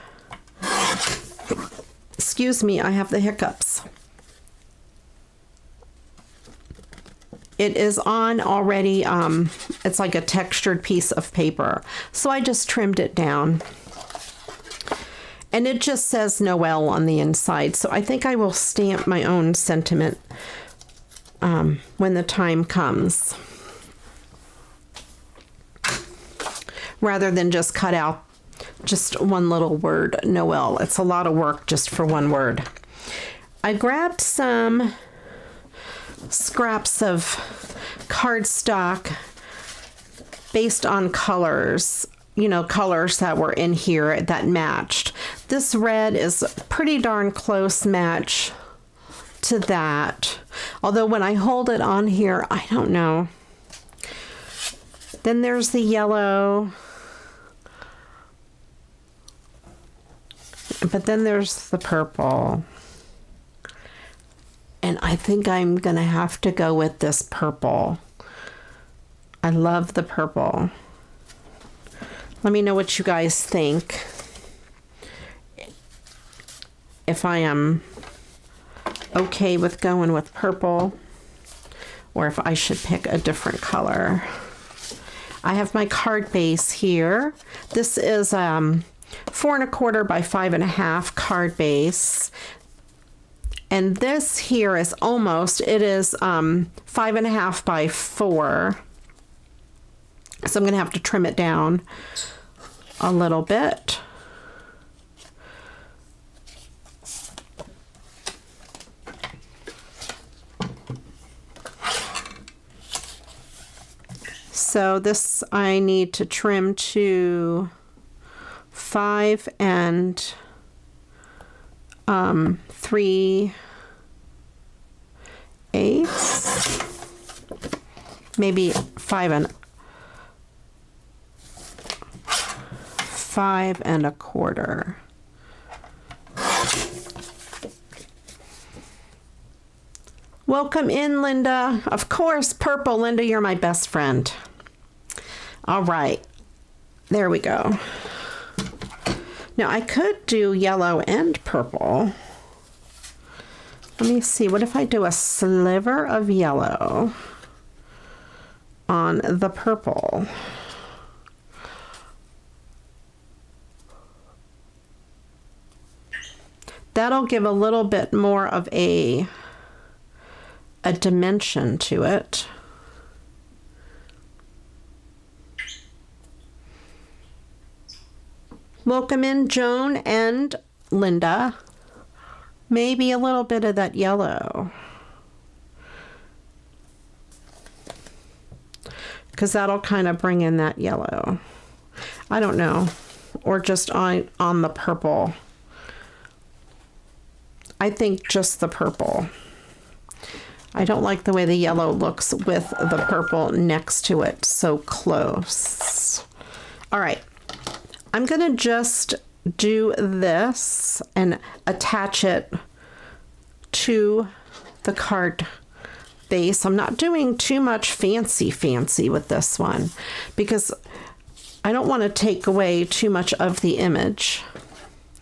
Excuse me, I have the hiccups. It is on already, it's like a textured piece of paper. So I just trimmed it down. And it just says Noel on the inside. So I think I will stamp my own sentiment when the time comes. rather than just cut out just one little word, Noel. It's a lot of work just for one word. I grabbed some scraps of cardstock based on colors, you know, colors that were in here that matched. This red is a pretty darn close match to that. Although when I hold it on here, I don't know. Then there's the yellow. But then there's the purple. And I think I'm going to have to go with this purple. I love the purple. Let me know what you guys think. If I am okay with going with purple, or if I should pick a different color. I have my card base here. This is 4 1/4 by 5 1/2 card base. And this here is almost, it is 5 1/2 by 4. So I'm going to have to trim it down a little bit. So this I need to trim to 5 3/8, maybe 5 1/4. Welcome in, Linda. Of course, purple. Linda, you're my best friend. All right, there we go. Now I could do yellow and purple. Let me see, what if I do a sliver of yellow on the purple? That'll give a little bit more of a dimension to it. Welcome in, Joan and Linda. Maybe a little bit of that yellow, because that'll kind of bring in that yellow. I don't know, or just on the purple. I think just the purple. I don't like the way the yellow looks with the purple next to it so close. All right. I'm going to just do this and attach it to the card base. I'm not doing too much fancy with this one because I don't want to take away too much of the image.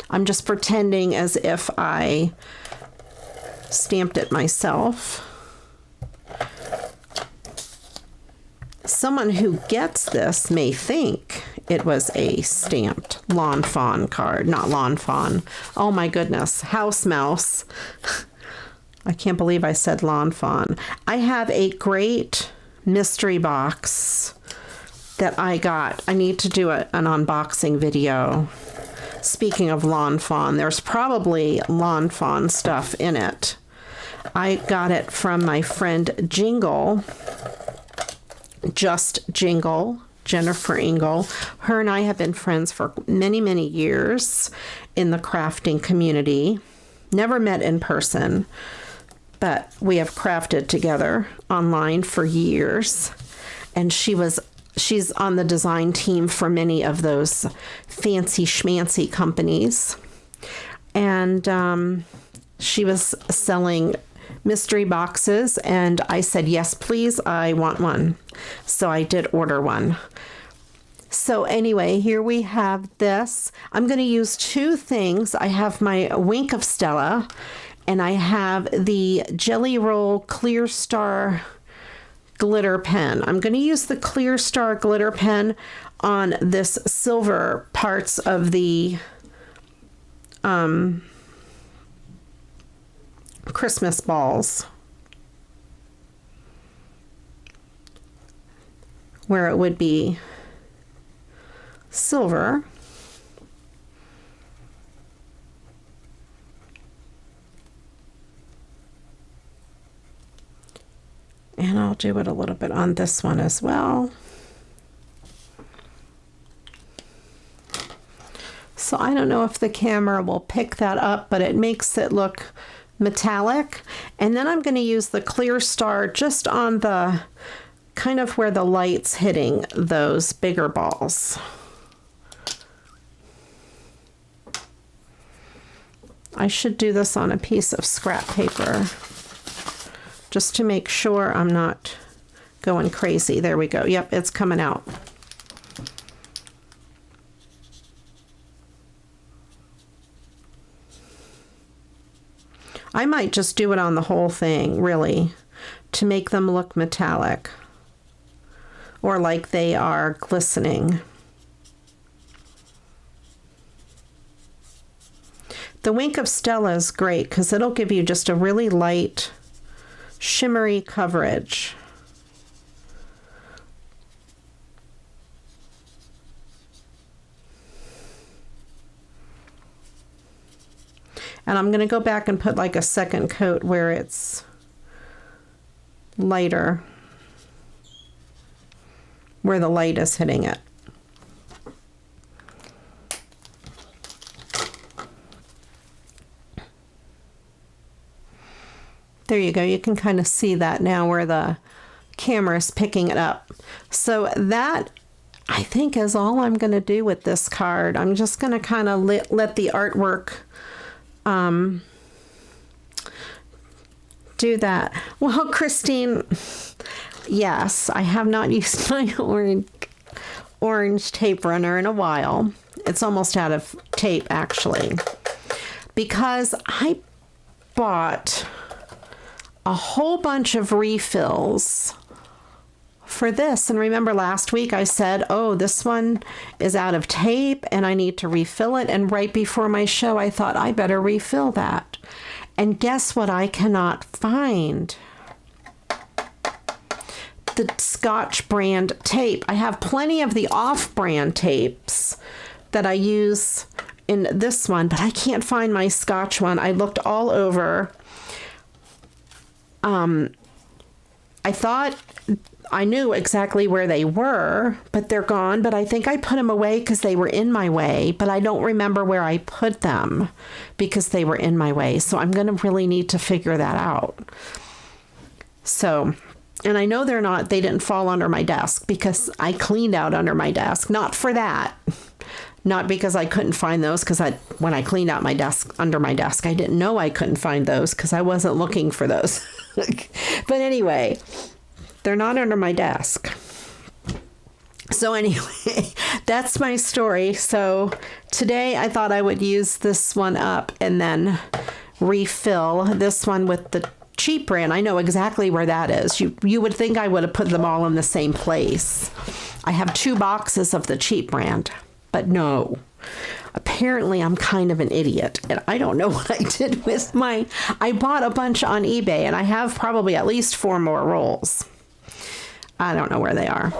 I'm just pretending as if I stamped it myself. Someone who gets this may think it was a stamped Lawn Fawn card, not Lawn Fawn. Oh my goodness, House Mouse. I can't believe I said Lawn Fawn. I have a great mystery box that I got. I need to do an unboxing video. Speaking of Lawn Fawn, there's probably Lawn Fawn stuff in it. I got it from my friend Jingle. Just Jingle, Jennifer Engel. Her and I have been friends for many, many years in the crafting community. Never met in person, but we have crafted together online for years. And she's on the design team for many of those fancy schmancy companies. And she was selling mystery boxes, and I said, yes, please, I want one. So I did order one. So anyway, here we have this. I'm going to use two things. I have my Wink of Stella, and I have the Jelly Roll Clear Star glitter pen. I'm going to use the Clear Star glitter pen on this silver parts of the Christmas balls, where it would be silver. And I'll do it a little bit on this one as well. So I don't know if the camera will pick that up, but it makes it look metallic. And then I'm going to use the clear star just on the kind of where the light's hitting those bigger balls. I should do this on a piece of scrap paper just to make sure I'm not going crazy. There we go. Yep, it's coming out. I might just do it on the whole thing, really, to make them look metallic or like they are glistening. The Wink of Stella is great because it'll give you just a really light, shimmery coverage. And I'm going to go back and put like a second coat where it's lighter, where the light is hitting it. There you go. You can kind of see that now where the camera is picking it up. So that, I think, is all I'm going to do with this card. I'm just going to kind of let the artwork do that. Well, Christine, yes, I have not used my orange tape runner in a while. It's almost out of tape, actually, because I bought a whole bunch of refills for this. And remember last week I said, oh, this one is out of tape and I need to refill it. And right before my show, I thought I better refill that. And guess what I cannot find? The Scotch brand tape. I have plenty of the off-brand tapes that I use in this one, but I can't find my Scotch one. I looked all over. I thought I knew exactly where they were, but they're gone. But I think I put them away because they were in my way, but I don't remember where I put them because they were in my way. So I'm going to really need to figure that out. So, and I know they didn't fall under my desk because I cleaned out under my desk. Not for that. Not because I couldn't find those, because when I cleaned out my desk, under my desk, I didn't know I couldn't find those because I wasn't looking for those. But anyway, they're not under my desk. So anyway, that's my story. So today I thought I would use this one up and then refill this one with the cheap brand. I know exactly where that is. You would think I would have put them all in the same place. I have 2 boxes of the cheap brand. But no, apparently I'm kind of an idiot and I don't know what I did with I bought a bunch on eBay and I have probably at least 4 more rolls. I don't know where they are.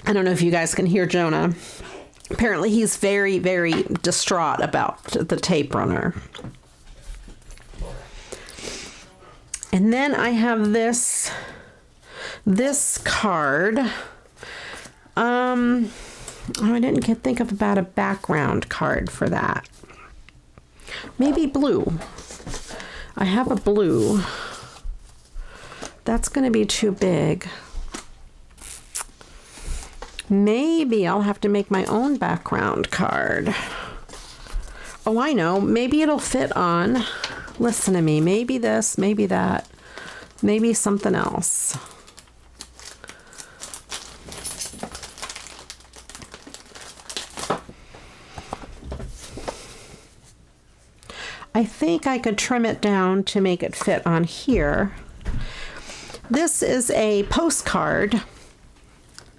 I don't know if you guys can hear Jonah. Apparently he's very, very distraught about the tape runner. And then I have this card. I didn't think of about a background card for that. Maybe blue. I have a blue. That's going to be too big. Maybe I'll have to make my own background card. Oh, I know. Maybe it'll fit on. Listen to me. Maybe this, maybe that, maybe something else. I think I could trim it down to make it fit on here. This is a postcard,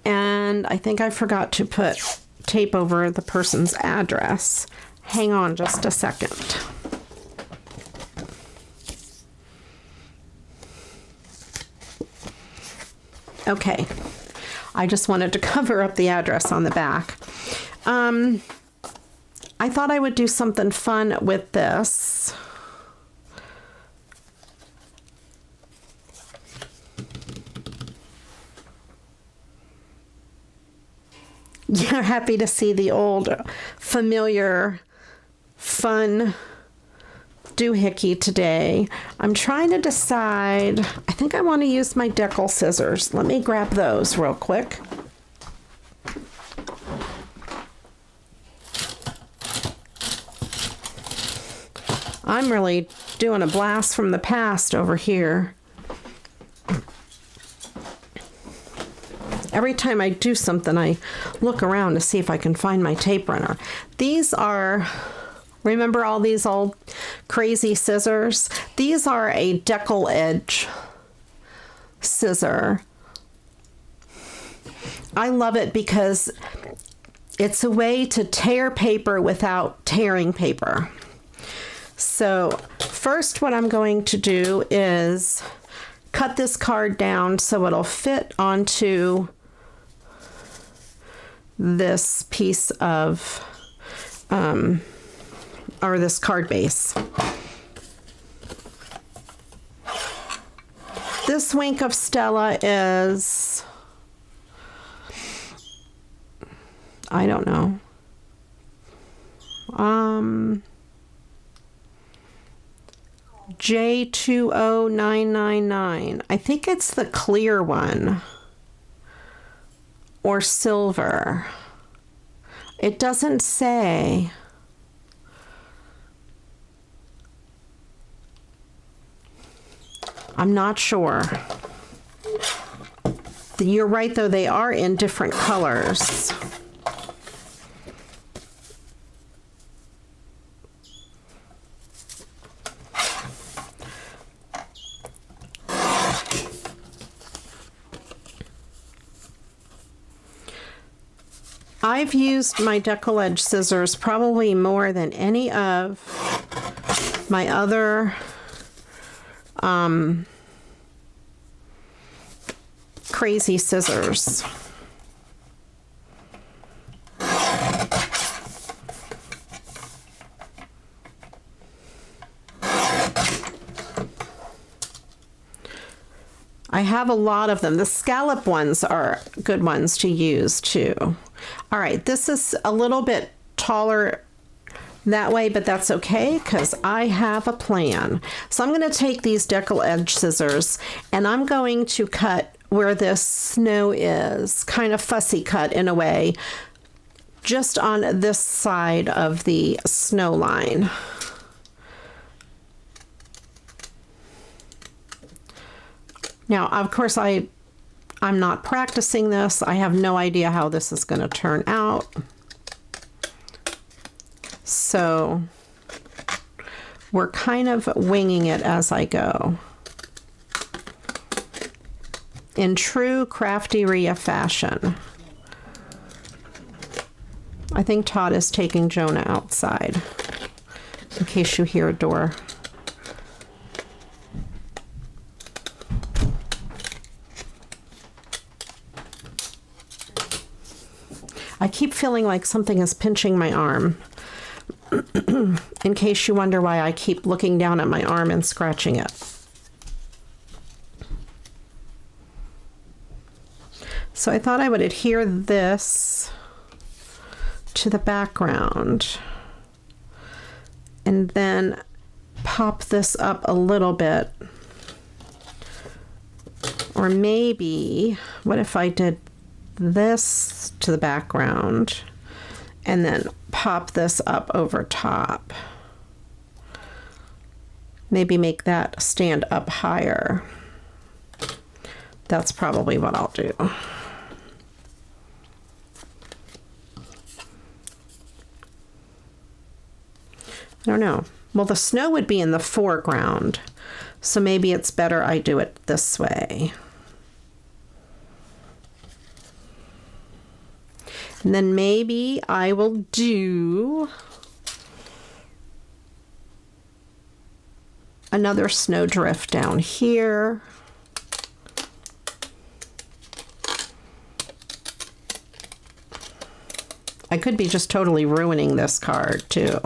and I think I forgot to put tape over the person's address. Hang on just a second. Okay. I just wanted to cover up the address on the back. I thought I would do something fun with this. You're happy to see the old, familiar, fun doohickey today. I'm trying to decide. I think I want to use my decal scissors. Let me grab those real quick. I'm really doing a blast from the past over here. Every time I do something, I look around to see if I can find my tape runner. These are, remember all these old crazy scissors? These are a decal edge scissor. I love it because it's a way to tear paper without tearing paper. So first what I'm going to do is cut this card down so it'll fit onto this piece of, or this card base. This Wink of Stella is, I don't know, J20999. I think it's the clear one. Or silver. It doesn't say. I'm not sure. You're right, though, they are in different colors. I've used my decal edge scissors probably more than any of my other crazy scissors. I have a lot of them. The scallop ones are good ones to use too. All right, this is a little bit taller that way, but that's okay because I have a plan. So I'm going to take these decal edge scissors and I'm going to cut where this snow is, kind of fussy cut in a way, just on this side of the snow line. Now, of course, I'm not practicing this. I have no idea how this is going to turn out. So we're kind of winging it as I go. In true CraftyRia fashion. I think Todd is taking Jonah outside, in case you hear a door. I keep feeling like something is pinching my arm. In case you wonder why I keep looking down at my arm and scratching it. So I thought I would adhere this to the background and then pop this up a little bit. Or maybe, what if I did this to the background and then pop this up over top? Maybe make that stand up higher. That's probably what I'll do. I don't know. Well, the snow would be in the foreground, so maybe it's better I do it this way. And then maybe I will do another snowdrift down here. I could be just totally ruining this card too.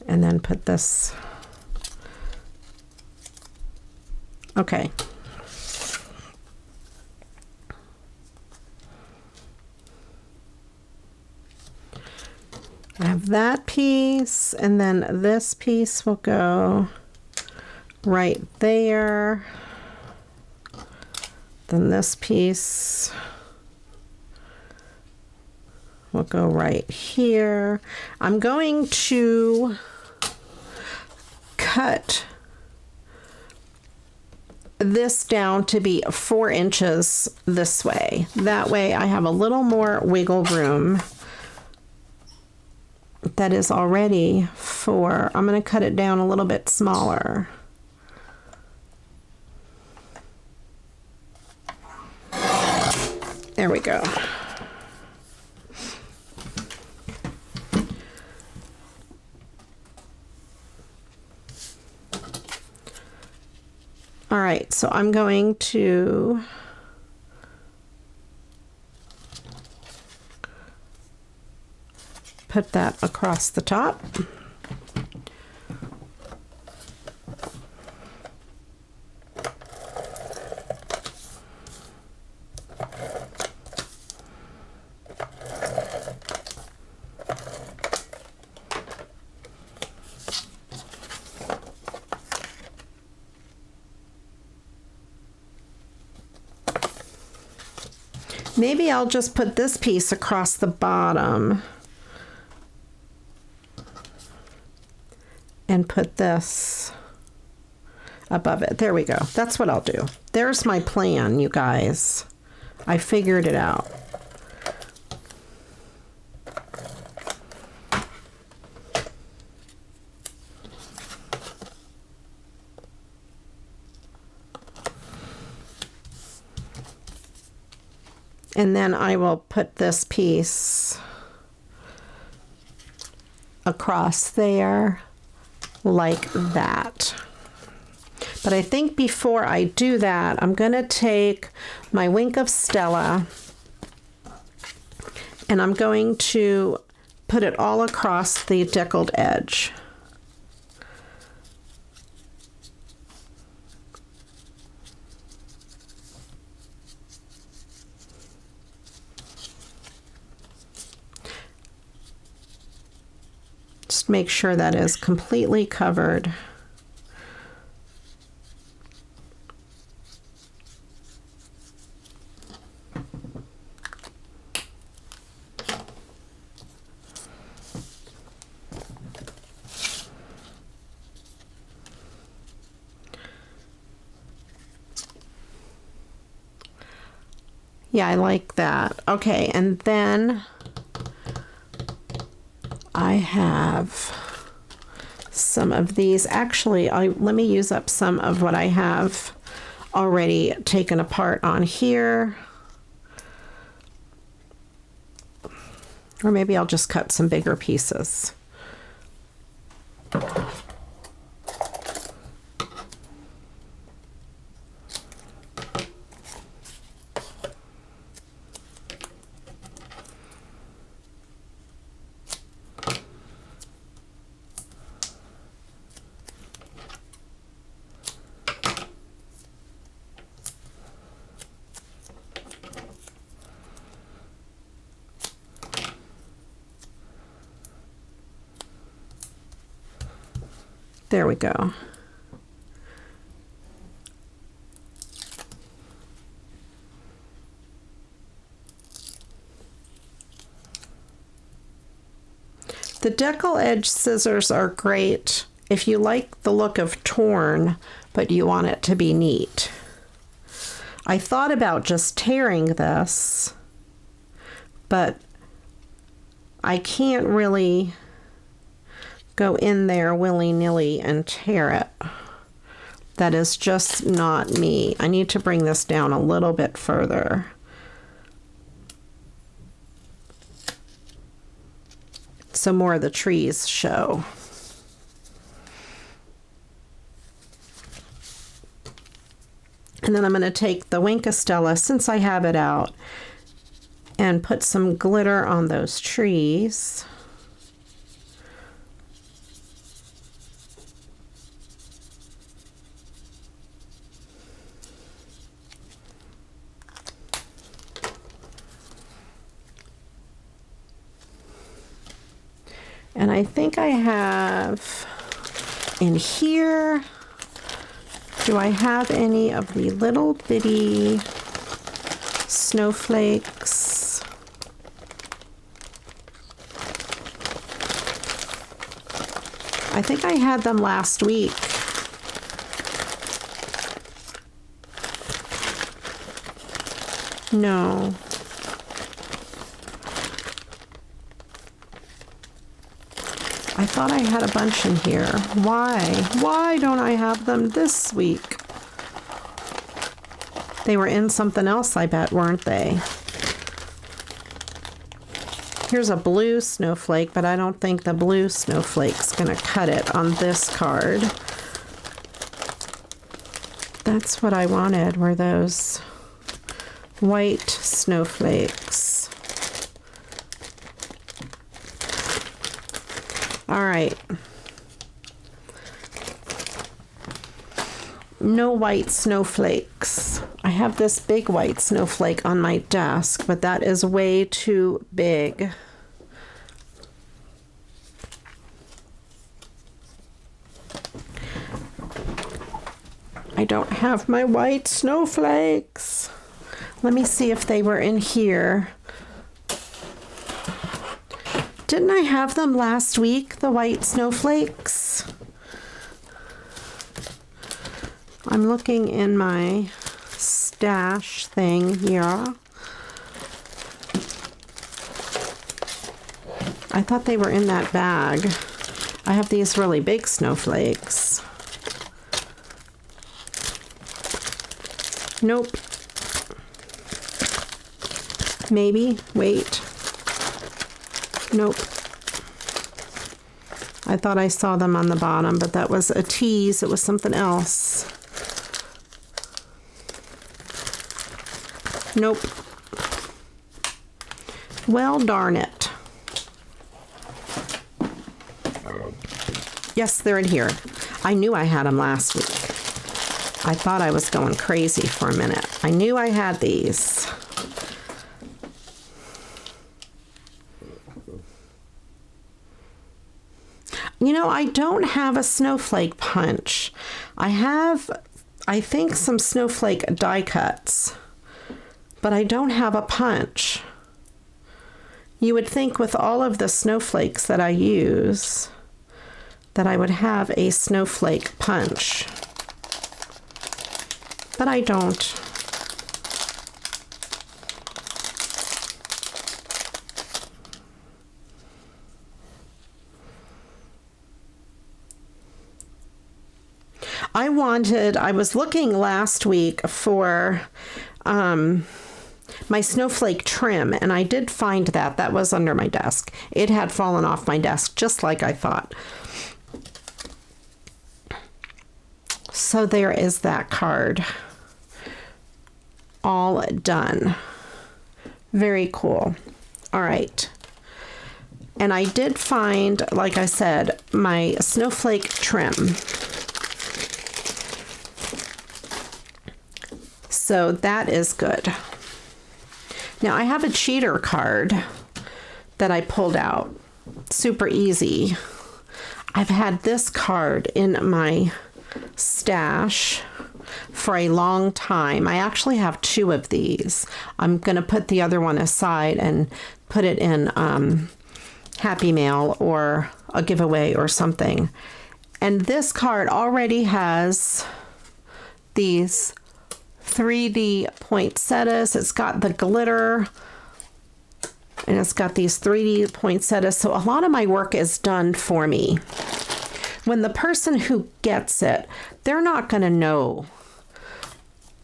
And then put this. Okay. I have that piece, and then this piece will go right there. Then this piece will go right here. I'm going to cut this down to be 4 inches this way. That way I have a little more wiggle room. That is already 4. I'm going to cut it down a little bit smaller. There we go. All right, so I'm going to put that across the top. Maybe I'll just put this piece across the bottom and put this above it. There we go. That's what I'll do. There's my plan, you guys. I figured it out. And then I will put this piece across there like that. But I think before I do that, I'm going to take my Wink of Stella and I'm going to put it all across the deckled edge. Just make sure that is completely covered. Yeah, I like that. Okay, and then I have some of these. Actually, let me use up some of what I have already taken apart on here. Or maybe I'll just cut some bigger pieces. There we go. The deckle edge scissors are great if you like the look of torn, but you want it to be neat. I thought about just tearing this, but I can't really go in there willy-nilly and tear it. That is just not me. I need to bring this down a little bit further. so more of the trees show. And then I'm going to take the Wink Estella, since I have it out, and put some glitter on those trees. And I think I have in here, do I have any of the little bitty snowflakes? I think I had them last week. No. I thought I had a bunch in here. Why? Why don't I have them this week? They were in something else, I bet, weren't they? Here's a blue snowflake, but I don't think the blue snowflake's gonna cut it on this card. That's what I wanted, were those white snowflakes. All right. No white snowflakes. I have this big white snowflake on my desk, but that is way too big. I don't have my white snowflakes. Let me see if they were in here. Didn't I have them last week, the white snowflakes? I'm looking in my stash thing here. I thought they were in that bag. I have these really big snowflakes. Nope. Maybe. Wait. Nope. I thought I saw them on the bottom, but that was a tease. It was something else. Nope. Well, darn it. Yes, they're in here. I knew I had them last week. I thought I was going crazy for a minute. I knew I had these. You know, I don't have a snowflake punch. I have, I think, some snowflake die cuts, but I don't have a punch. You would think with all of the snowflakes that I use that I would have a snowflake punch, but I don't. I was looking last week for my snowflake trim, and I did find that. That was under my desk. It had fallen off my desk, just like I thought. So there is that card. All done. Very cool. All right. And I did find, like I said, my snowflake trim. So that is good. Now I have a cheater card that I pulled out. Super easy. I've had this card in my stash for a long time. I actually have two of these. I'm going to put the other one aside and put it in Happy Mail or a giveaway or something. And this card already has these 3D poinsettias. It's got the glitter and it's got these 3D poinsettias. So a lot of my work is done for me. When the person who gets it, they're not going to know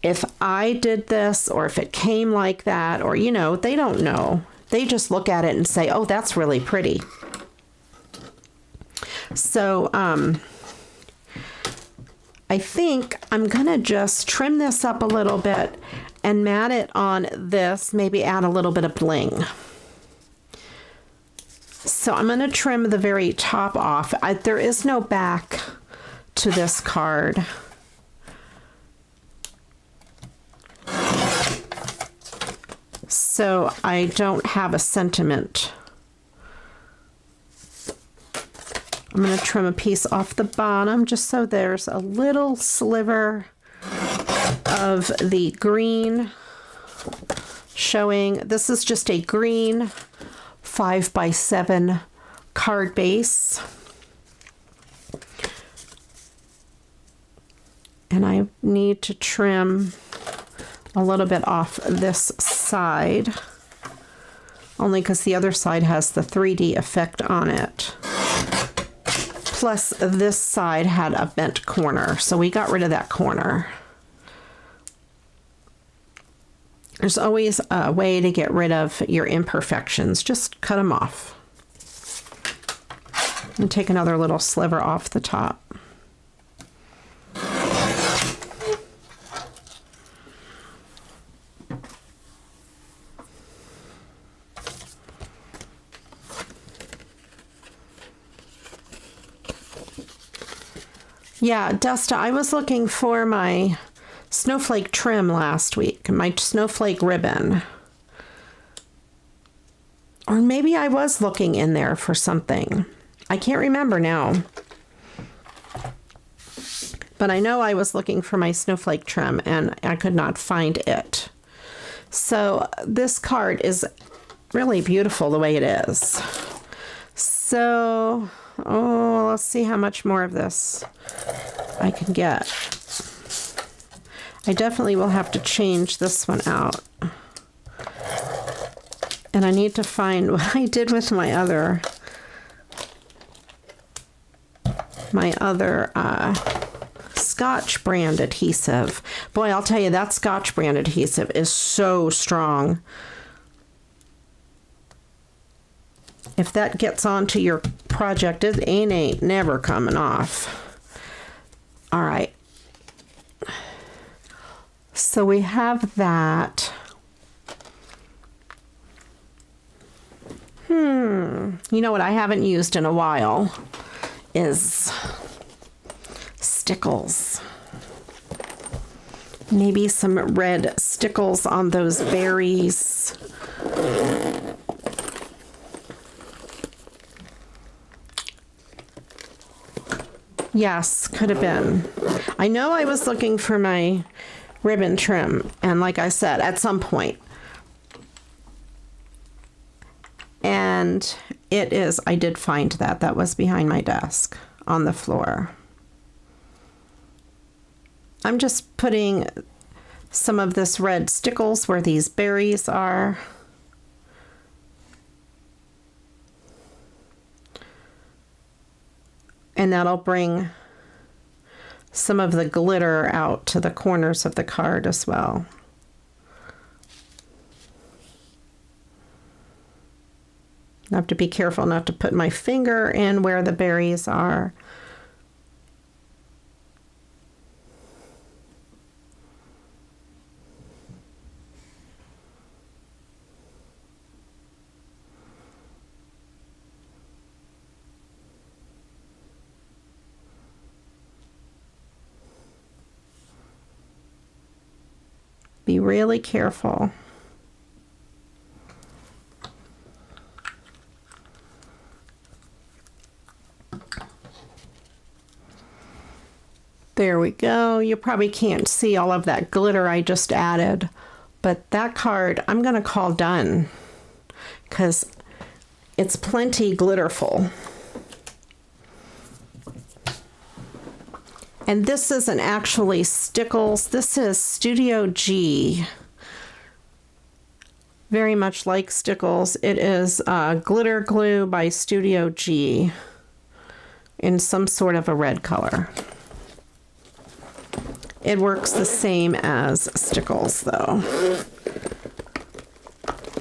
if I did this or if it came like that, or, you know, they don't know. They just look at it and say, oh, that's really pretty. So I think I'm going to just trim this up a little bit and mat it on this, maybe add a little bit of bling. So I'm going to trim the very top off. There is no back to this card. So I don't have a sentiment. I'm going to trim a piece off the bottom just so there's a little sliver of the green showing. This is just a green 5x7 card base. And I need to trim a little bit off this side, only because the other side has the 3D effect on it. Plus this side had a bent corner, so we got rid of that corner. There's always a way to get rid of your imperfections. Just cut them off. And take another little sliver off the top. Yeah, Desta, I was looking for my snowflake trim last week, my snowflake ribbon. Or maybe I was looking in there for something. I can't remember now. But I know I was looking for my snowflake trim and I could not find it. So this card is really beautiful the way it is. So, let's see how much more of this I can get. I definitely will have to change this one out. And I need to find what I did with my other Scotch brand adhesive. Boy, I'll tell you, that Scotch brand adhesive is so strong. If that gets onto your project, it ain't never coming off. All right. So we have that. You know what I haven't used in a while is stickles. Maybe some red stickles on those berries. Yes, could have been. I know I was looking for my ribbon trim, and like I said, at some point. And it is, I did find that. That was behind my desk on the floor. I'm just putting some of this red stickles where these berries are. And that'll bring some of the glitter out to the corners of the card as well. I have to be careful not to put my finger in where the berries are. Be really careful. There we go. You probably can't see all of that glitter I just added, but that card I'm going to call done because it's plenty glitterful. And this isn't actually Stickles. This is Studio G. Very much like Stickles. It is glitter glue by Studio G in some sort of a red color. It works the same as Stickles, though.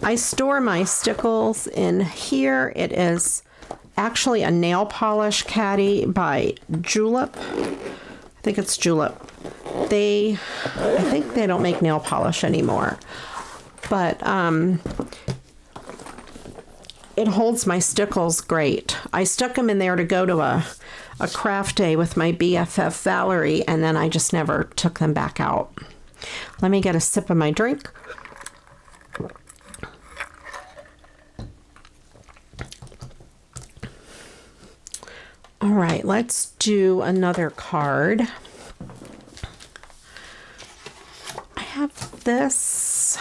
I store my Stickles in here. It is actually a nail polish caddy by Julep. I think it's Julep. I think they don't make nail polish anymore. But it holds my stickles great. I stuck them in there to go to a craft day with my BFF Valerie, and then I just never took them back out. Let me get a sip of my drink. All right, let's do another card. I have this.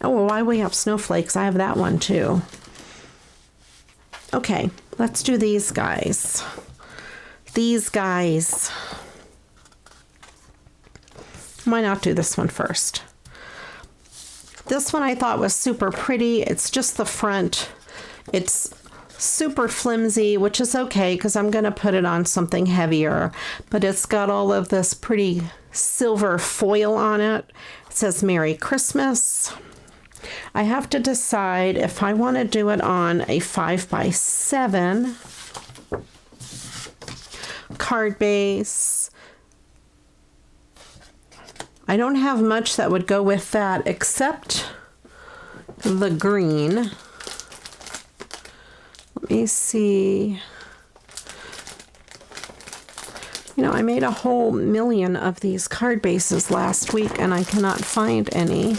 Oh, well, why we have snowflakes? I have that one too. Okay, let's do these guys. These guys. Why not do this one first? This one I thought was super pretty. It's just the front. It's super flimsy, which is okay because I'm going to put it on something heavier. But it's got all of this pretty silver foil on it. It says Merry Christmas. I have to decide if I want to do it on a 5x7 card base. I don't have much that would go with that except the green. Let me see. You know, I made a whole million of these card bases last week and I cannot find any.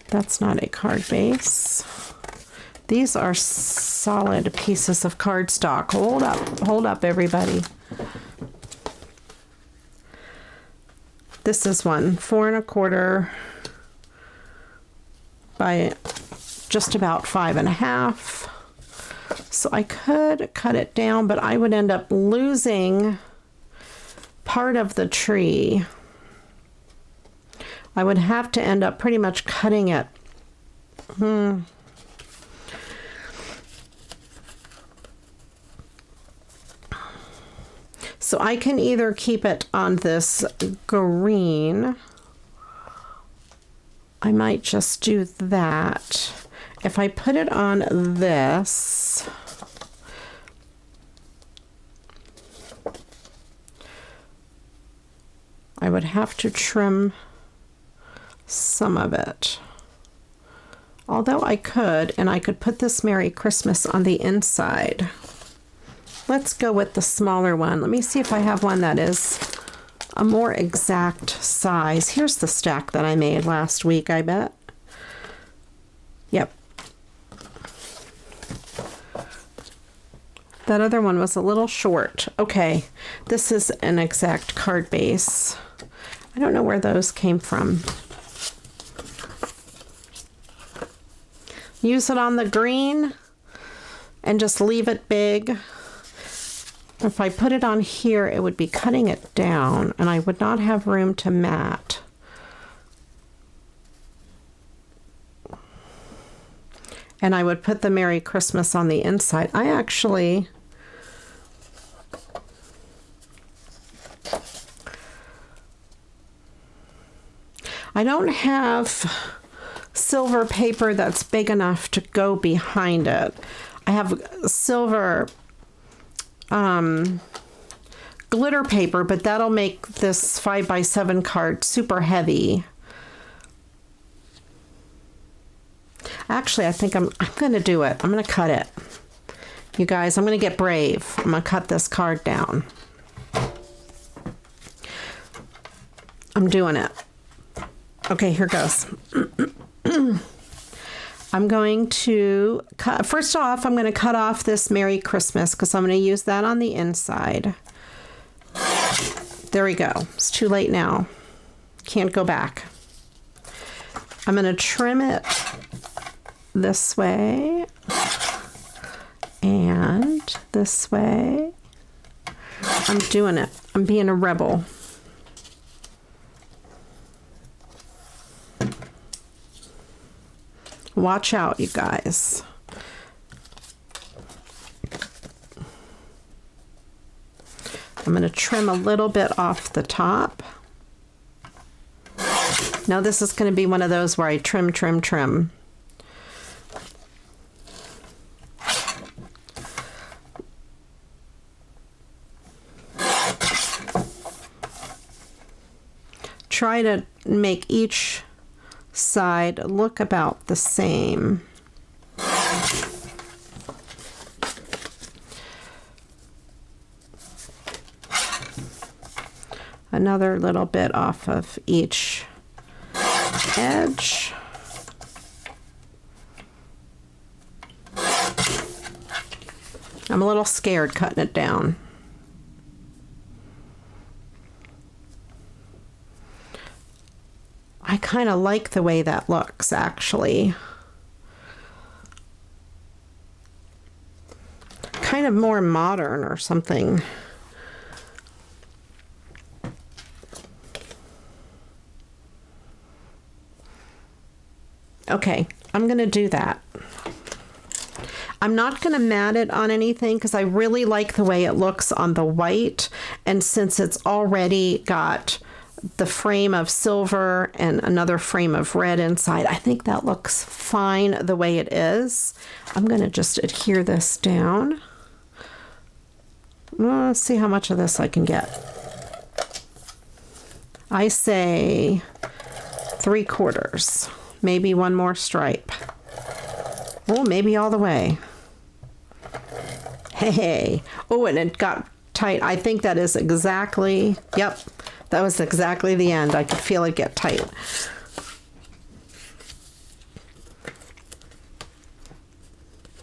That's not a card base. These are solid pieces of cardstock. Hold up, everybody. This is one, 4 1/4 by just about 5 1/2. So I could cut it down, but I would end up losing part of the tree. I would have to end up pretty much cutting it. So I can either keep it on this green. I might just do that. If I put it on this, I would have to trim some of it. Although I could, and I could put this Merry Christmas on the inside. Let's go with the smaller one. Let me see if I have one that is a more exact size. Here's the stack that I made last week, I bet. Yep. That other one was a little short. Okay, this is an exact card base. I don't know where those came from. Use it on the green and just leave it big. If I put it on here, it would be cutting it down and I would not have room to mat. And I would put the Merry Christmas on the inside. I don't have silver paper that's big enough to go behind it. I have silver glitter paper, but that'll make this 5x7 card super heavy. Actually, I think I'm going to do it. I'm going to cut it. You guys, I'm going to get brave. I'm going to cut this card down. I'm doing it. Okay, here goes. I'm going to cut, first off, I'm going to cut off this Merry Christmas because I'm going to use that on the inside. There we go. It's too late now. Can't go back. I'm going to trim it this way and this way. I'm doing it. I'm being a rebel. Watch out, you guys. I'm going to trim a little bit off the top. Now this is going to be one of those where I trim. try to make each side look about the same. Another little bit off of each edge. I'm a little scared cutting it down. I kind of like the way that looks, actually. Kind of more modern or something. Okay, I'm going to do that. I'm not going to mat it on anything because I really like the way it looks on the white. And since it's already got the frame of silver and another frame of red inside, I think that looks fine the way it is. I'm going to just adhere this down. Let's see how much of this I can get. I say 3/4. Maybe one more stripe. Oh, maybe all the way. Hey. Oh, and it got tight. I think that is exactly, yep, that was exactly the end. I could feel it get tight.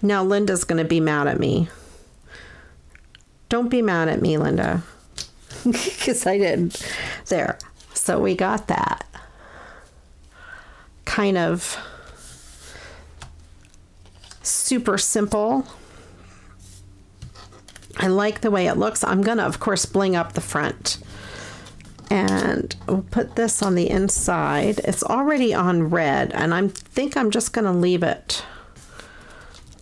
Now Linda's going to be mad at me. Don't be mad at me, Linda. Because I didn't. There. So we got that. Kind of super simple. I like the way it looks. I'm gonna, of course, bling up the front. And we'll put this on the inside. It's already on red, and I think I'm just gonna leave it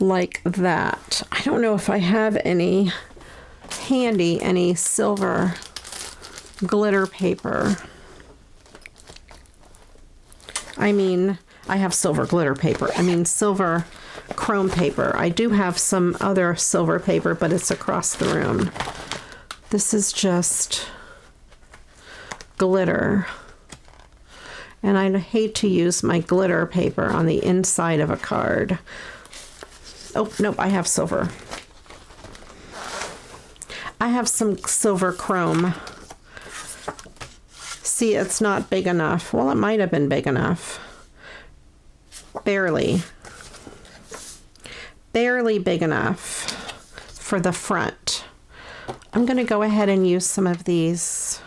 like that. I don't know if I have any handy, any silver glitter paper. I mean, I have silver glitter paper. I mean, silver chrome paper. I do have some other silver paper, but it's across the room. This is just glitter. And I hate to use my glitter paper on the inside of a card. Oh, nope, I have silver. I have some silver chrome. See, it's not big enough. Well, it might have been big enough. Barely. Barely big enough for the front. I'm going to go ahead and use some of these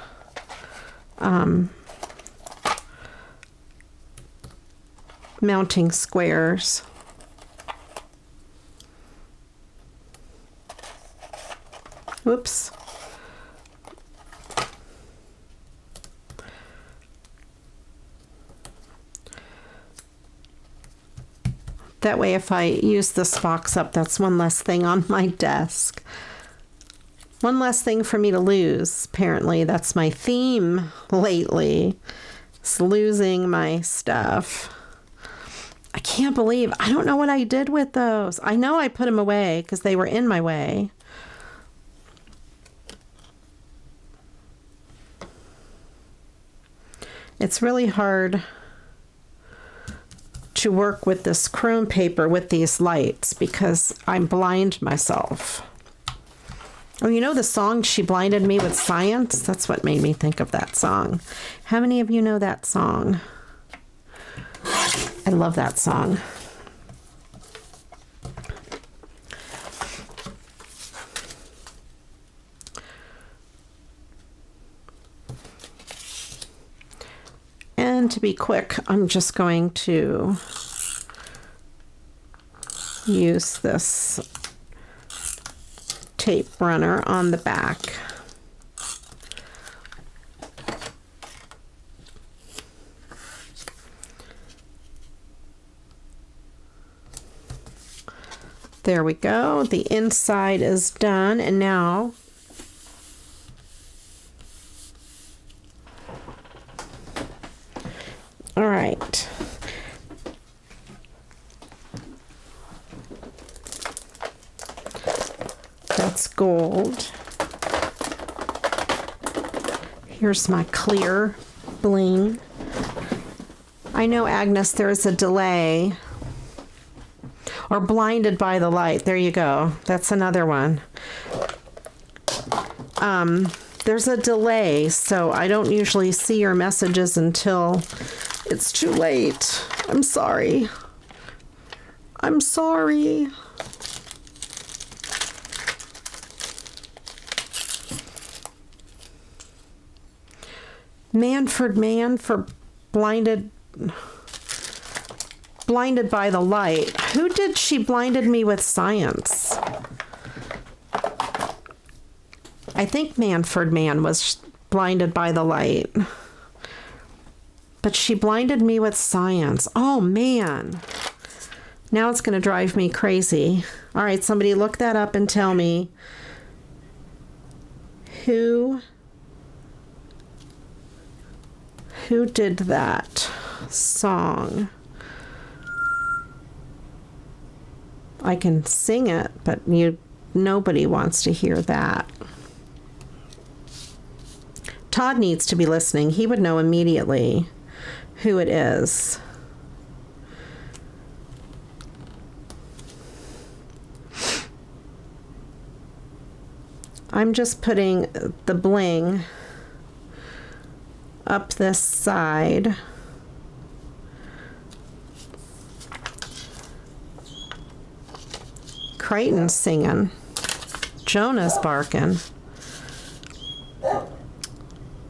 mounting squares. Whoops. That way, if I use this box up, that's one less thing on my desk. One less thing for me to lose. Apparently, that's my theme lately. It's losing my stuff. I can't believe, I don't know what I did with those. I know I put them away because they were in my way. It's really hard to work with this chrome paper with these lights because I blind myself. Oh, you know the song She Blinded Me with Science? That's what made me think of that song. How many of you know that song? I love that song. And to be quick, I'm just going to use this tape runner on the back. There we go. The inside is done, and now all right. That's gold. Here's my clear. bling. I know, Agnes, there's a delay. Or blinded by the light. There you go. That's another one. There's a delay, so I don't usually see your messages until it's too late. I'm sorry. I'm sorry. Manford Man for blinded by the light. Who did she blinded me with science? I think Manford Man was blinded by the light. But she blinded me with science. Oh, man. Now it's going to drive me crazy. All right, somebody look that up and tell me who did that song. I can sing it, but nobody wants to hear that. Todd needs to be listening. He would know immediately who it is. I'm just putting the bling up this side. Crichton's singing. Jonah's barking.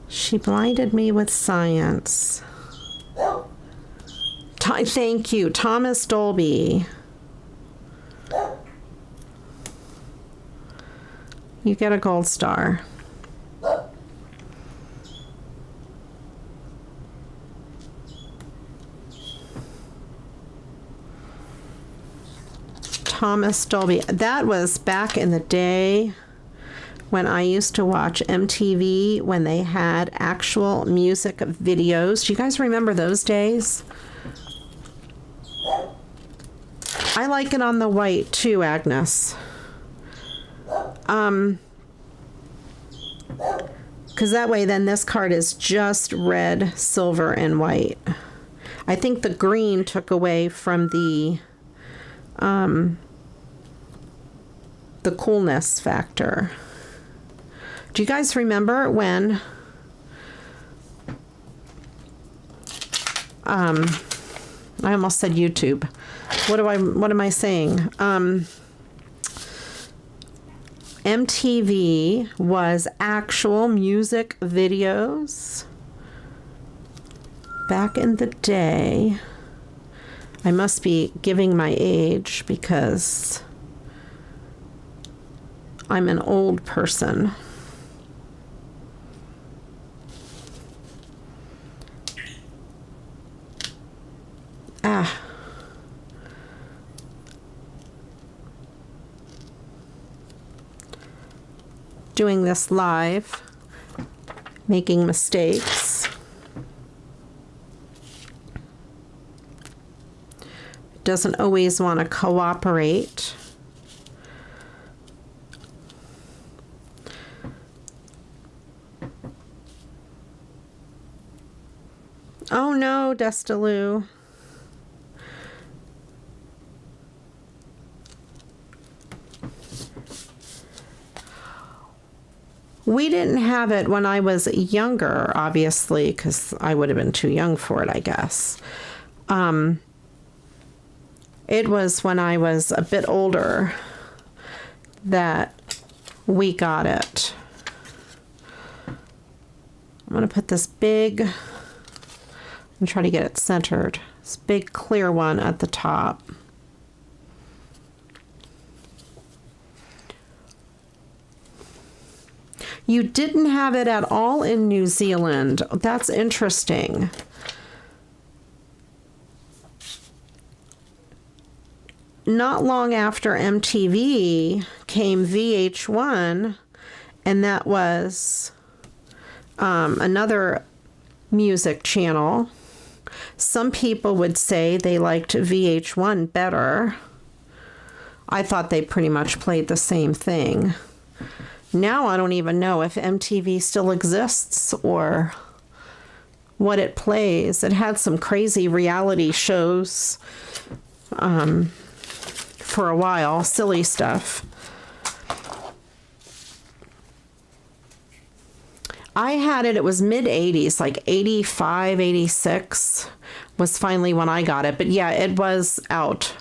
She blinded me with science. Thank you, Thomas Dolby. You get a gold star. Thomas Dolby. That was back in the day when I used to watch MTV when they had actual music videos. Do you guys remember those days? I like it on the white too, Agnes. Because that way then this card is just red, silver, and white. I think the green took away from the coolness factor. Do you guys remember when I almost said YouTube. What am I saying? MTV was actual music videos back in the day. I must be giving my age because I'm an old person. Doing this live, making mistakes. Doesn't always want to cooperate. Oh no, Destaloo. We didn't have it when I was younger, obviously, because I would have been too young for it, I guess. It was when I was a bit older that we got it. I'm going to put this big, and try to get it centered, this big clear one at the top. You didn't have it at all in New Zealand. That's interesting. Not long after MTV came VH1, and that was another music channel. Some people would say they liked VH1 better. I thought they pretty much played the same thing. Now I don't even know if MTV still exists or what it plays. It had some crazy reality shows for a while, silly stuff. I had it, it was mid-80s, like 85, 86 was finally when I got it. But yeah, it was out.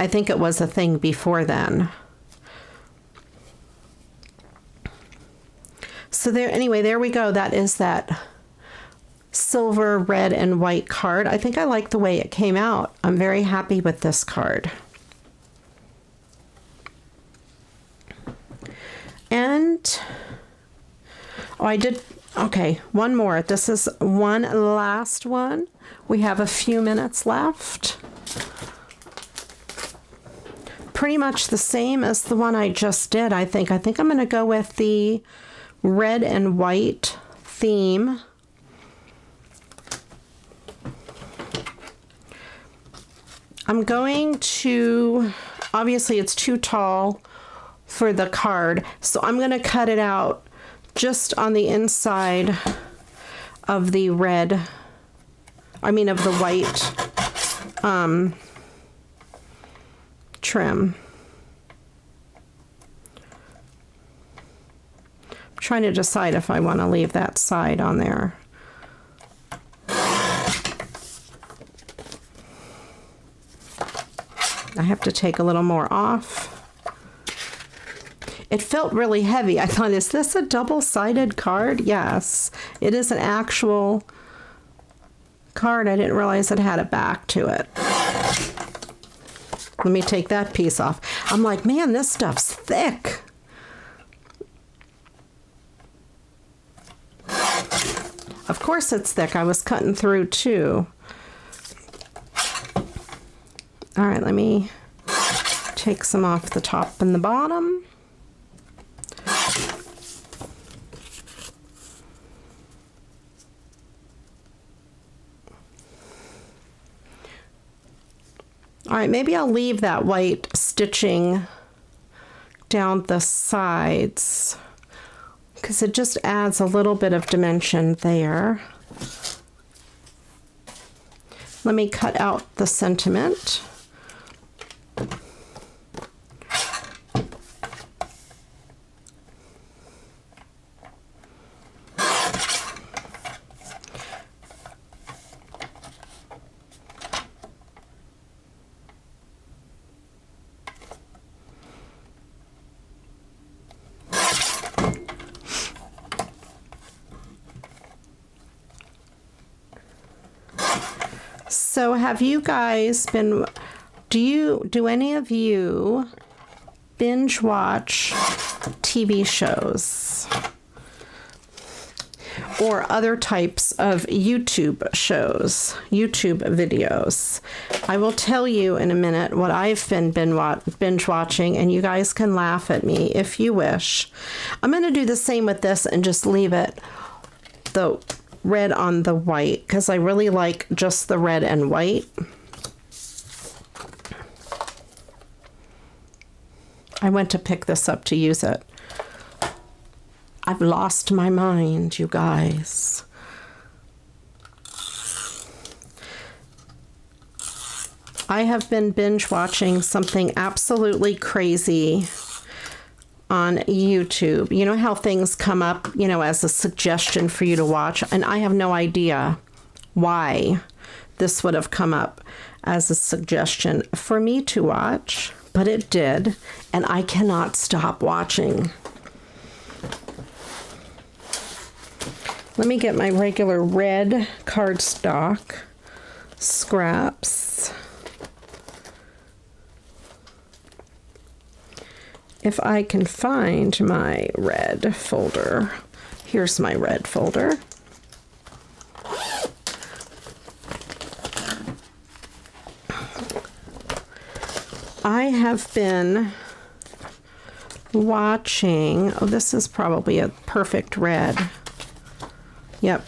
I think it was a thing before then. So there, anyway, there we go. That is that silver, red, and white card. I think I like the way it came out. I'm very happy with this card. And, oh, I did, okay, one more. This is one last one. We have a few minutes left. Pretty much the same as the one I just did, I think. I think I'm going to go with the red and white theme. I'm going to, obviously it's too tall for the card, so I'm going to cut it out just on the inside of the red, I mean of the white trim. I'm trying to decide if I want to leave that side on there. I have to take a little more off. It felt really heavy. I thought, is this a double-sided card? Yes, it is an actual card. I didn't realize it had a back to it. Let me take that piece off. I'm like, man, this stuff's thick. Of course it's thick. I was cutting through too. All right, let me take some off the top and the bottom. All right, maybe I'll leave that white stitching down the sides because it just adds a little bit of dimension there. Let me cut out the sentiment. So have you guys been, do any of you binge watch TV shows or other types of YouTube shows, YouTube videos? I will tell you in a minute what I've been binge watching, and you guys can laugh at me if you wish. I'm going to do the same with this and just leave it the red on the white because I really like just the red and white. I went to pick this up to use it. I've lost my mind, you guys. I have been binge watching something absolutely crazy on YouTube. You know how things come up, you know, as a suggestion for you to watch, and I have no idea why this would have come up as a suggestion for me to watch, but it did, and I cannot stop watching. Let me get my regular red cardstock scraps. If I can find my red folder. Here's my red folder. I have been watching, oh, this is probably a perfect red. Yep.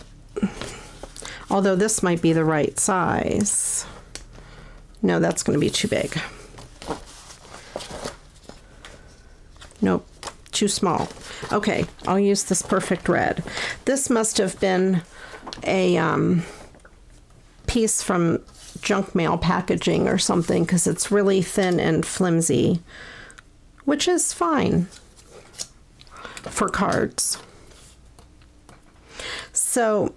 Although this might be the right size. No, that's going to be too big. Nope, too small. Okay, I'll use this perfect red. This must have been a piece from junk mail packaging or something, because it's really thin and flimsy, which is fine for cards. So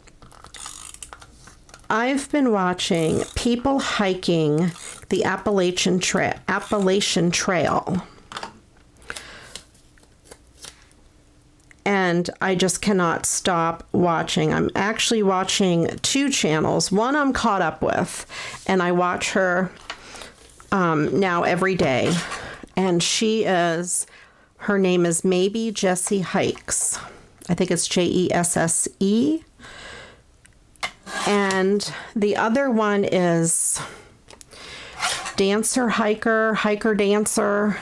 I've been watching people hiking the Appalachian Trail. And I just cannot stop watching. I'm actually watching 2 channels. One I'm caught up with, and I watch her now every day. And her name is Maybe Jessie Hikes. I think it's Jesse. And the other one is Hiker Dancer.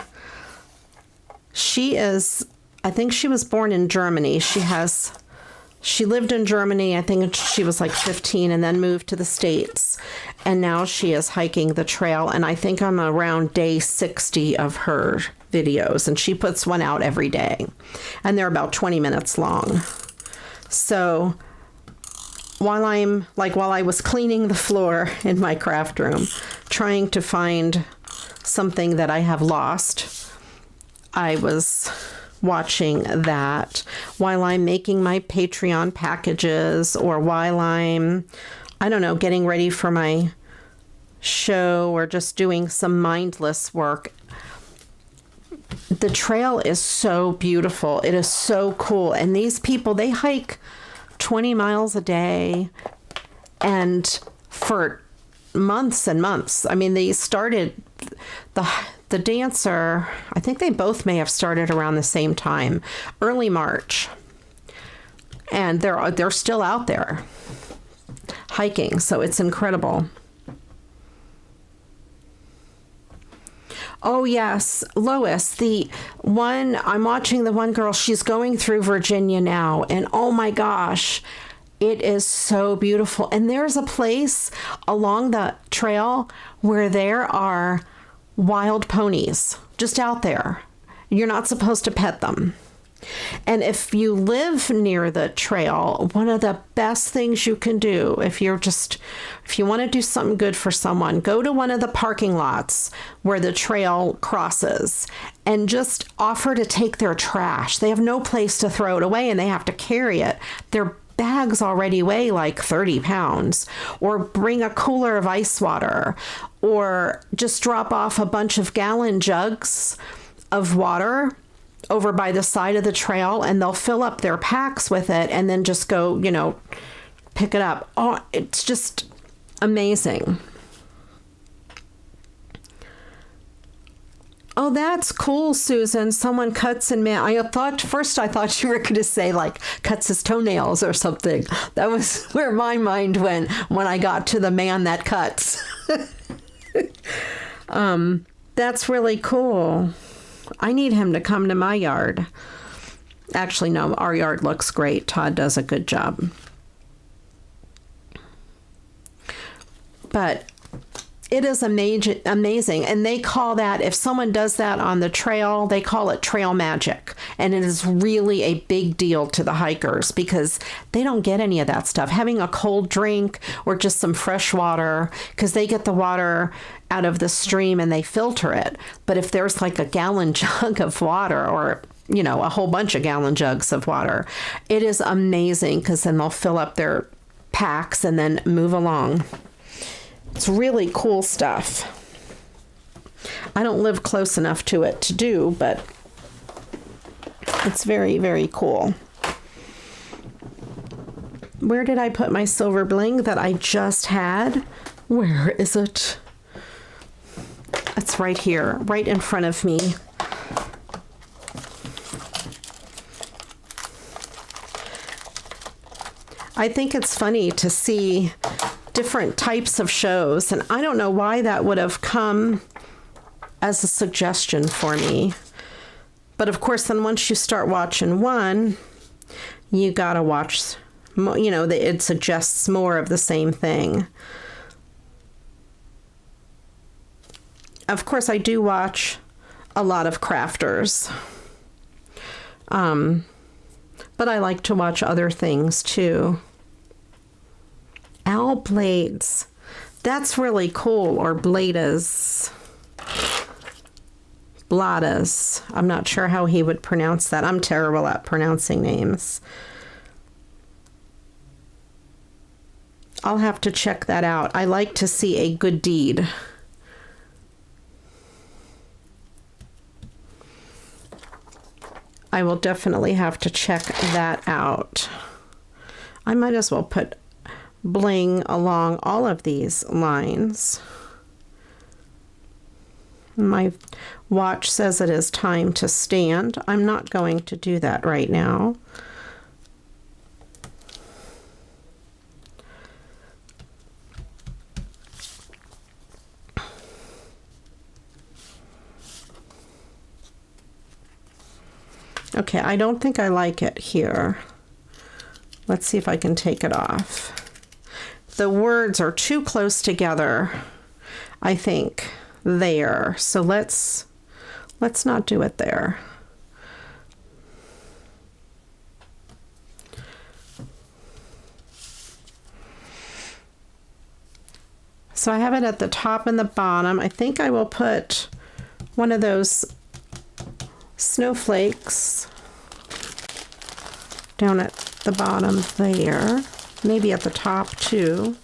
I think she was born in Germany. She lived in Germany, I think she was like 15, and then moved to the States. And now she is hiking the trail, and I think I'm around day 60 of her videos, and she puts one out every day. And they're about 20 minutes long. So while I was cleaning the floor in my craft room, trying to find something that I have lost, I was watching that while I'm making my Patreon packages, or while I'm, getting ready for my show, or just doing some mindless work. The trail is so beautiful. It is so cool. And these people, they hike 20 miles a day, and for months and months. I mean, they started the dancer, I think they both may have started around the same time, early March. And they're still out there hiking, so it's incredible. Oh yes, Lois, I'm watching the one girl, she's going through Virginia now, and oh my gosh, it is so beautiful. And there's a place along the trail where there are wild ponies just out there. You're not supposed to pet them. And if you live near the trail, one of the best things you can do, if you want to do something good for someone, go to one of the parking lots where the trail crosses and just offer to take their trash. They have no place to throw it away, and they have to carry it. Their bags already weigh like 30 pounds. Or bring a cooler of ice water, or just drop off a bunch of gallon jugs of water over by the side of the trail, and they'll fill up their packs with it and then just go, pick it up. Oh, it's just amazing. Oh, that's cool, Susan. Someone cuts and man. I thought you were going to say like cuts his toenails or something. That was where my mind went when I got to the man that cuts. That's really cool. I need him to come to my yard. Actually, no, our yard looks great. Todd does a good job. But it is amazing. And they call that, if someone does that on the trail, they call it trail magic. And it is really a big deal to the hikers because they don't get any of that stuff. Having a cold drink or just some fresh water, because they get the water out of the stream and they filter it. But if there's like a gallon jug of water, or a whole bunch of gallon jugs of water, it is amazing, because then they'll fill up their packs and then move along. It's really cool stuff. I don't live close enough to it to do, but it's very, very cool. Where did I put my silver bling that I just had? Where is it? It's right here, right in front of me. I think it's funny to see different types of shows, and I don't know why that would have come as a suggestion for me. But of course, then once you start watching one, you gotta watch, it suggests more of the same thing. Of course, I do watch a lot of crafters. But I like to watch other things too. Oh, blades. That's really cool. Or bladas. Bladas. I'm not sure how he would pronounce that. I'm terrible at pronouncing names. I'll have to check that out. I like to see a good deed. I will definitely have to check that out. I might as well put bling along all of these lines. My watch says it is time to stand. I'm not going to do that right now. Okay, I don't think I like it here. Let's see if I can take it off. The words are too close together, I think, there. So let's not do it there. So I have it at the top and the bottom. I think I will put one of those snowflakes down at the bottom there, maybe at the top too.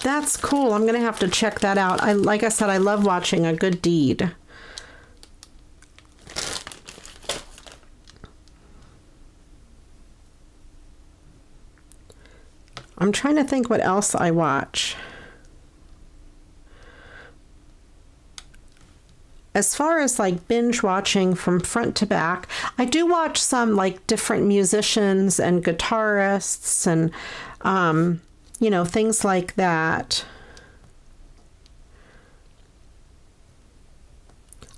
That's cool. I'm gonna have to check that out. Like I said, I love watching a good deed. I'm trying to think what else I watch. As far as like binge watching from front to back, I do watch some like different musicians and guitarists and, you know, things like that.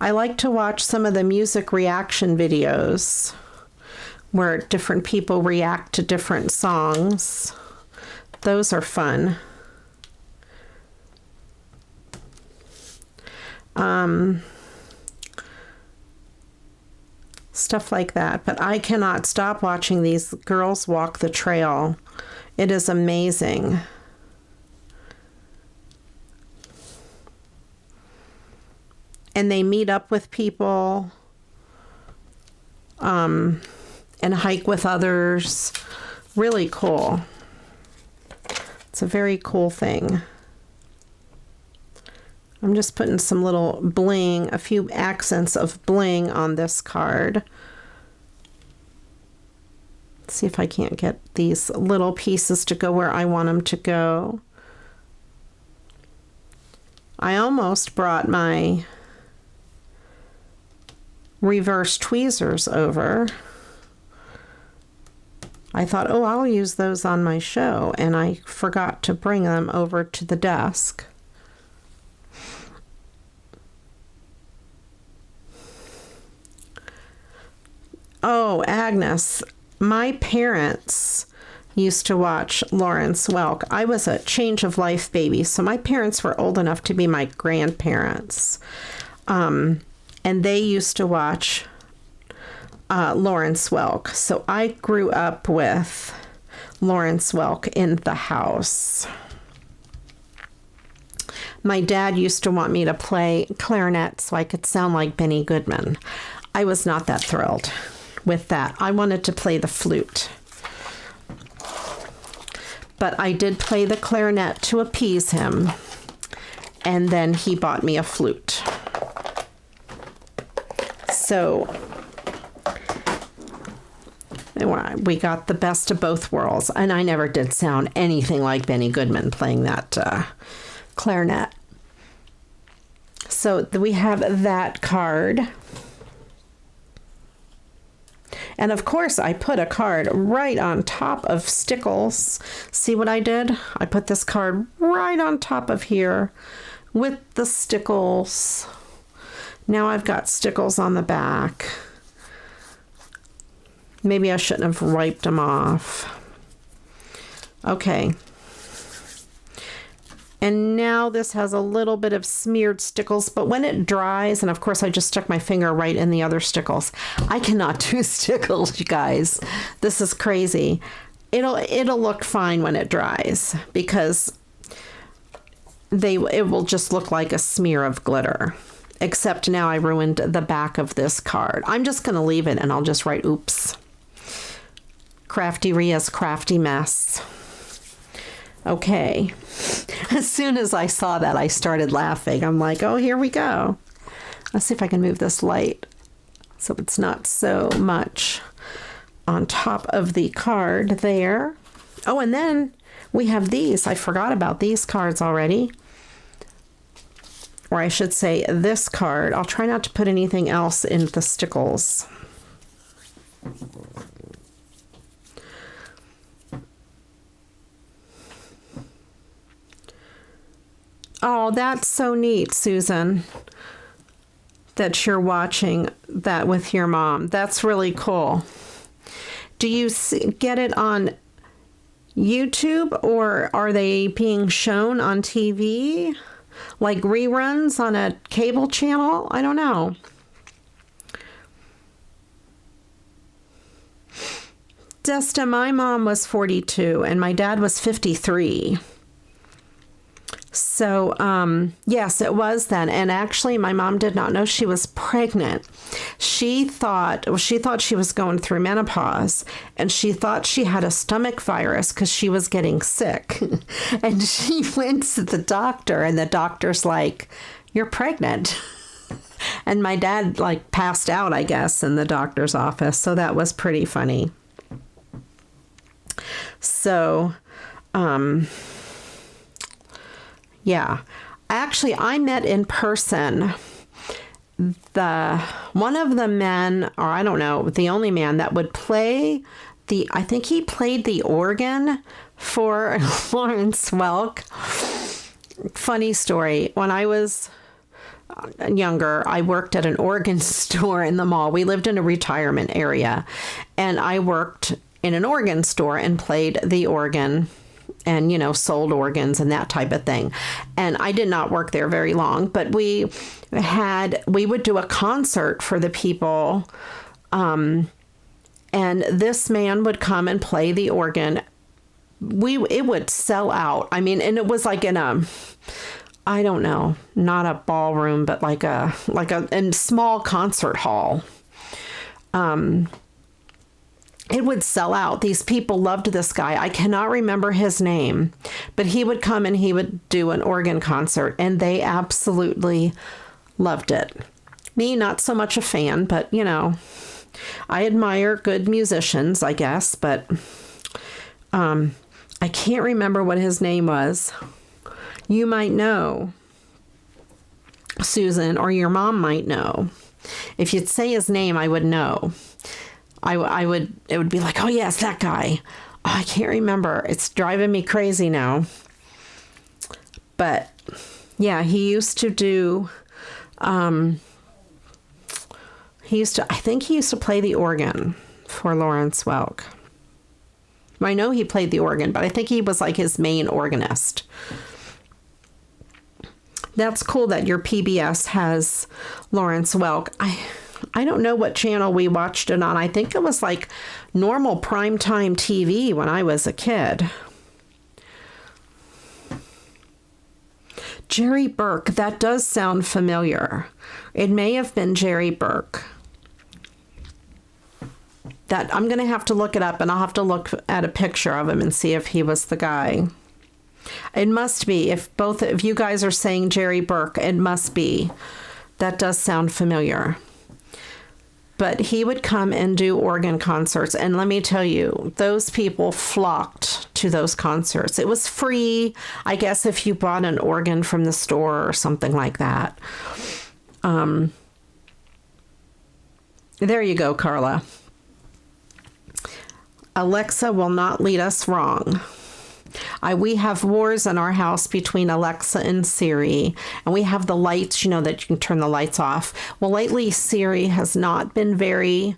I like to watch some of the music reaction videos where different people react to different songs. Those are fun. Stuff like that. But I cannot stop watching these girls walk the trail. It is amazing. And they meet up with people and hike with others. Really cool. It's a very cool thing. I'm just putting some little bling, a few accents of bling on this card. Let's see if I can't get these little pieces to go where I want them to go. I almost brought my reverse tweezers over. I thought, oh, I'll use those on my show, and I forgot to bring them over to the desk. Oh, Agnes, my parents used to watch Lawrence Welk. I was a change of life baby, so my parents were old enough to be my grandparents. And they used to watch Lawrence Welk. So I grew up with Lawrence Welk in the house. My dad used to want me to play clarinet so I could sound like Benny Goodman. I was not that thrilled with that. I wanted to play the flute. But I did play the clarinet to appease him, and then he bought me a flute. So we got the best of both worlds, and I never did sound anything like Benny Goodman playing that clarinet. So we have that card. And of course, I put a card right on top of Stickles. See what I did? I put this card right on top of here with the Stickles. Now I've got Stickles on the back. Maybe I shouldn't have wiped them off. Okay. And now this has a little bit of smeared stickles, but when it dries, and of course I just stuck my finger right in the other stickles. I cannot do stickles, you guys. This is crazy. It'll look fine when it dries because it will just look like a smear of glitter. Except now I ruined the back of this card. I'm just going to leave it and I'll just write, oops. CraftyRia's Crafty Mess. Okay. As soon as I saw that, I started laughing. I'm like, oh, here we go. Let's see if I can move this light so it's not so much on top of the card there. Oh, and then we have these. I forgot about these cards already. Or I should say this card. I'll try not to put anything else in the stickles. Oh, that's so neat, Susan, that you're watching that with your mom. That's really cool. Do you get it on YouTube or are they being shown on TV? Like reruns on a cable channel? I don't know. Desta, my mom was 42 and my dad was 53. So, yes, it was then. And actually, my mom did not know she was pregnant. She thought she was going through menopause, and she thought she had a stomach virus because she was getting sick. And she went to the doctor, and the doctor's like, "You're pregnant." And my dad, like, passed out, I guess, in the doctor's office. So that was pretty funny. So, yeah, actually, I met in person one of the men, or I don't know, the only man that would play I think he played the organ for Lawrence Welk. Funny story. When I was younger, I worked at an organ store in the mall. We lived in a retirement area, and I worked in an organ store and played the organ and, you know, sold organs and that type of thing. And I did not work there very long, but we would do a concert for the people. And this man would come and play the organ. It would sell out. I mean, and it was like in I don't know, not a ballroom, but like a small concert hall. It would sell out. These people loved this guy. I cannot remember his name, but he would come and he would do an organ concert, and they absolutely loved it. Me, not so much a fan, but, you know, I admire good musicians, I guess, but I can't remember what his name was. You might know, Susan, or your mom might know. If you'd say his name, I would know. It would be like, oh yes, that guy. Oh, I can't remember. It's driving me crazy now. But yeah, he used to do, I think he used to play the organ for Lawrence Welk. I know he played the organ, but I think he was like his main organist. That's cool that your PBS has Lawrence Welk. I don't know what channel we watched it on. I think it was like normal primetime TV when I was a kid. Jerry Burke, that does sound familiar. It may have been Jerry Burke. That I'm going to have to look it up, and I'll have to look at a picture of him and see if he was the guy. It must be. If both of you guys are saying Jerry Burke, it must be. That does sound familiar. But he would come and do organ concerts. And let me tell you, those people flocked to those concerts. It was free, I guess, if you bought an organ from the store or something like that. There you go, Carla. Alexa will not lead us wrong. We have wars in our house between Alexa and Siri, and we have the lights, you know, that you can turn the lights off. Well, lately Siri has not been very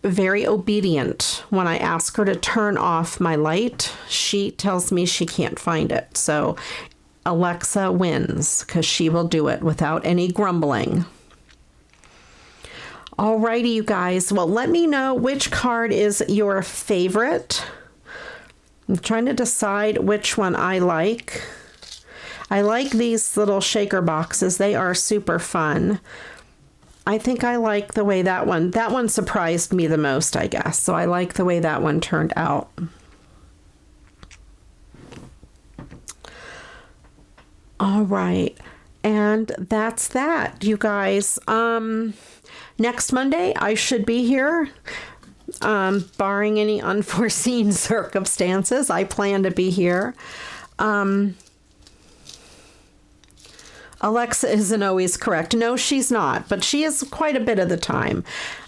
very obedient. When I ask her to turn off my light, she tells me she can't find it. So Alexa wins because she will do it without any grumbling. Alrighty, you guys. Well, let me know which card is your favorite. I'm trying to decide which one I like. I like these little shaker boxes. They are super fun. I think I like the way that one surprised me the most, I guess. So I like the way that one turned out. All right. And that's that, you guys. Next Monday, I should be here. Barring any unforeseen circumstances, I plan to be here. Alexa isn't always correct. No, she's not, but she is quite a bit of the time.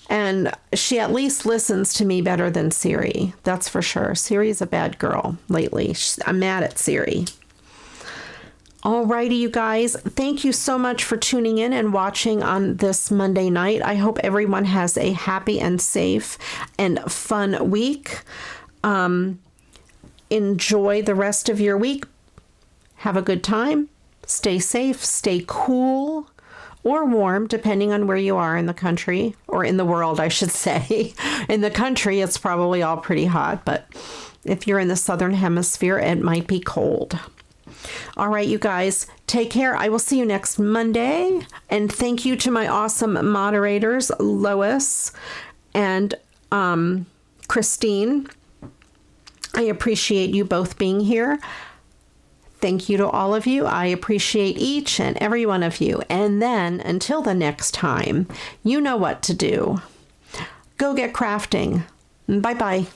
And she at least listens to me better than Siri. That's for sure. Siri's a bad girl lately. I'm mad at Siri. Alrighty, you guys. Thank you so much for tuning in and watching on this Monday night. I hope everyone has a happy and safe and fun week. Enjoy the rest of your week. Have a good time. Stay safe, stay cool or warm, depending on where you are in the country, or in the world, I should say. In the country, it's probably all pretty hot, but if you're in the southern hemisphere, it might be cold. All right, you guys, take care. I will see you next Monday. And thank you to my awesome moderators, Lois and Christine. I appreciate you both being here. Thank you to all of you. I appreciate each and every one of you. And then, until the next time, you know what to do. Go get crafting. Bye-bye.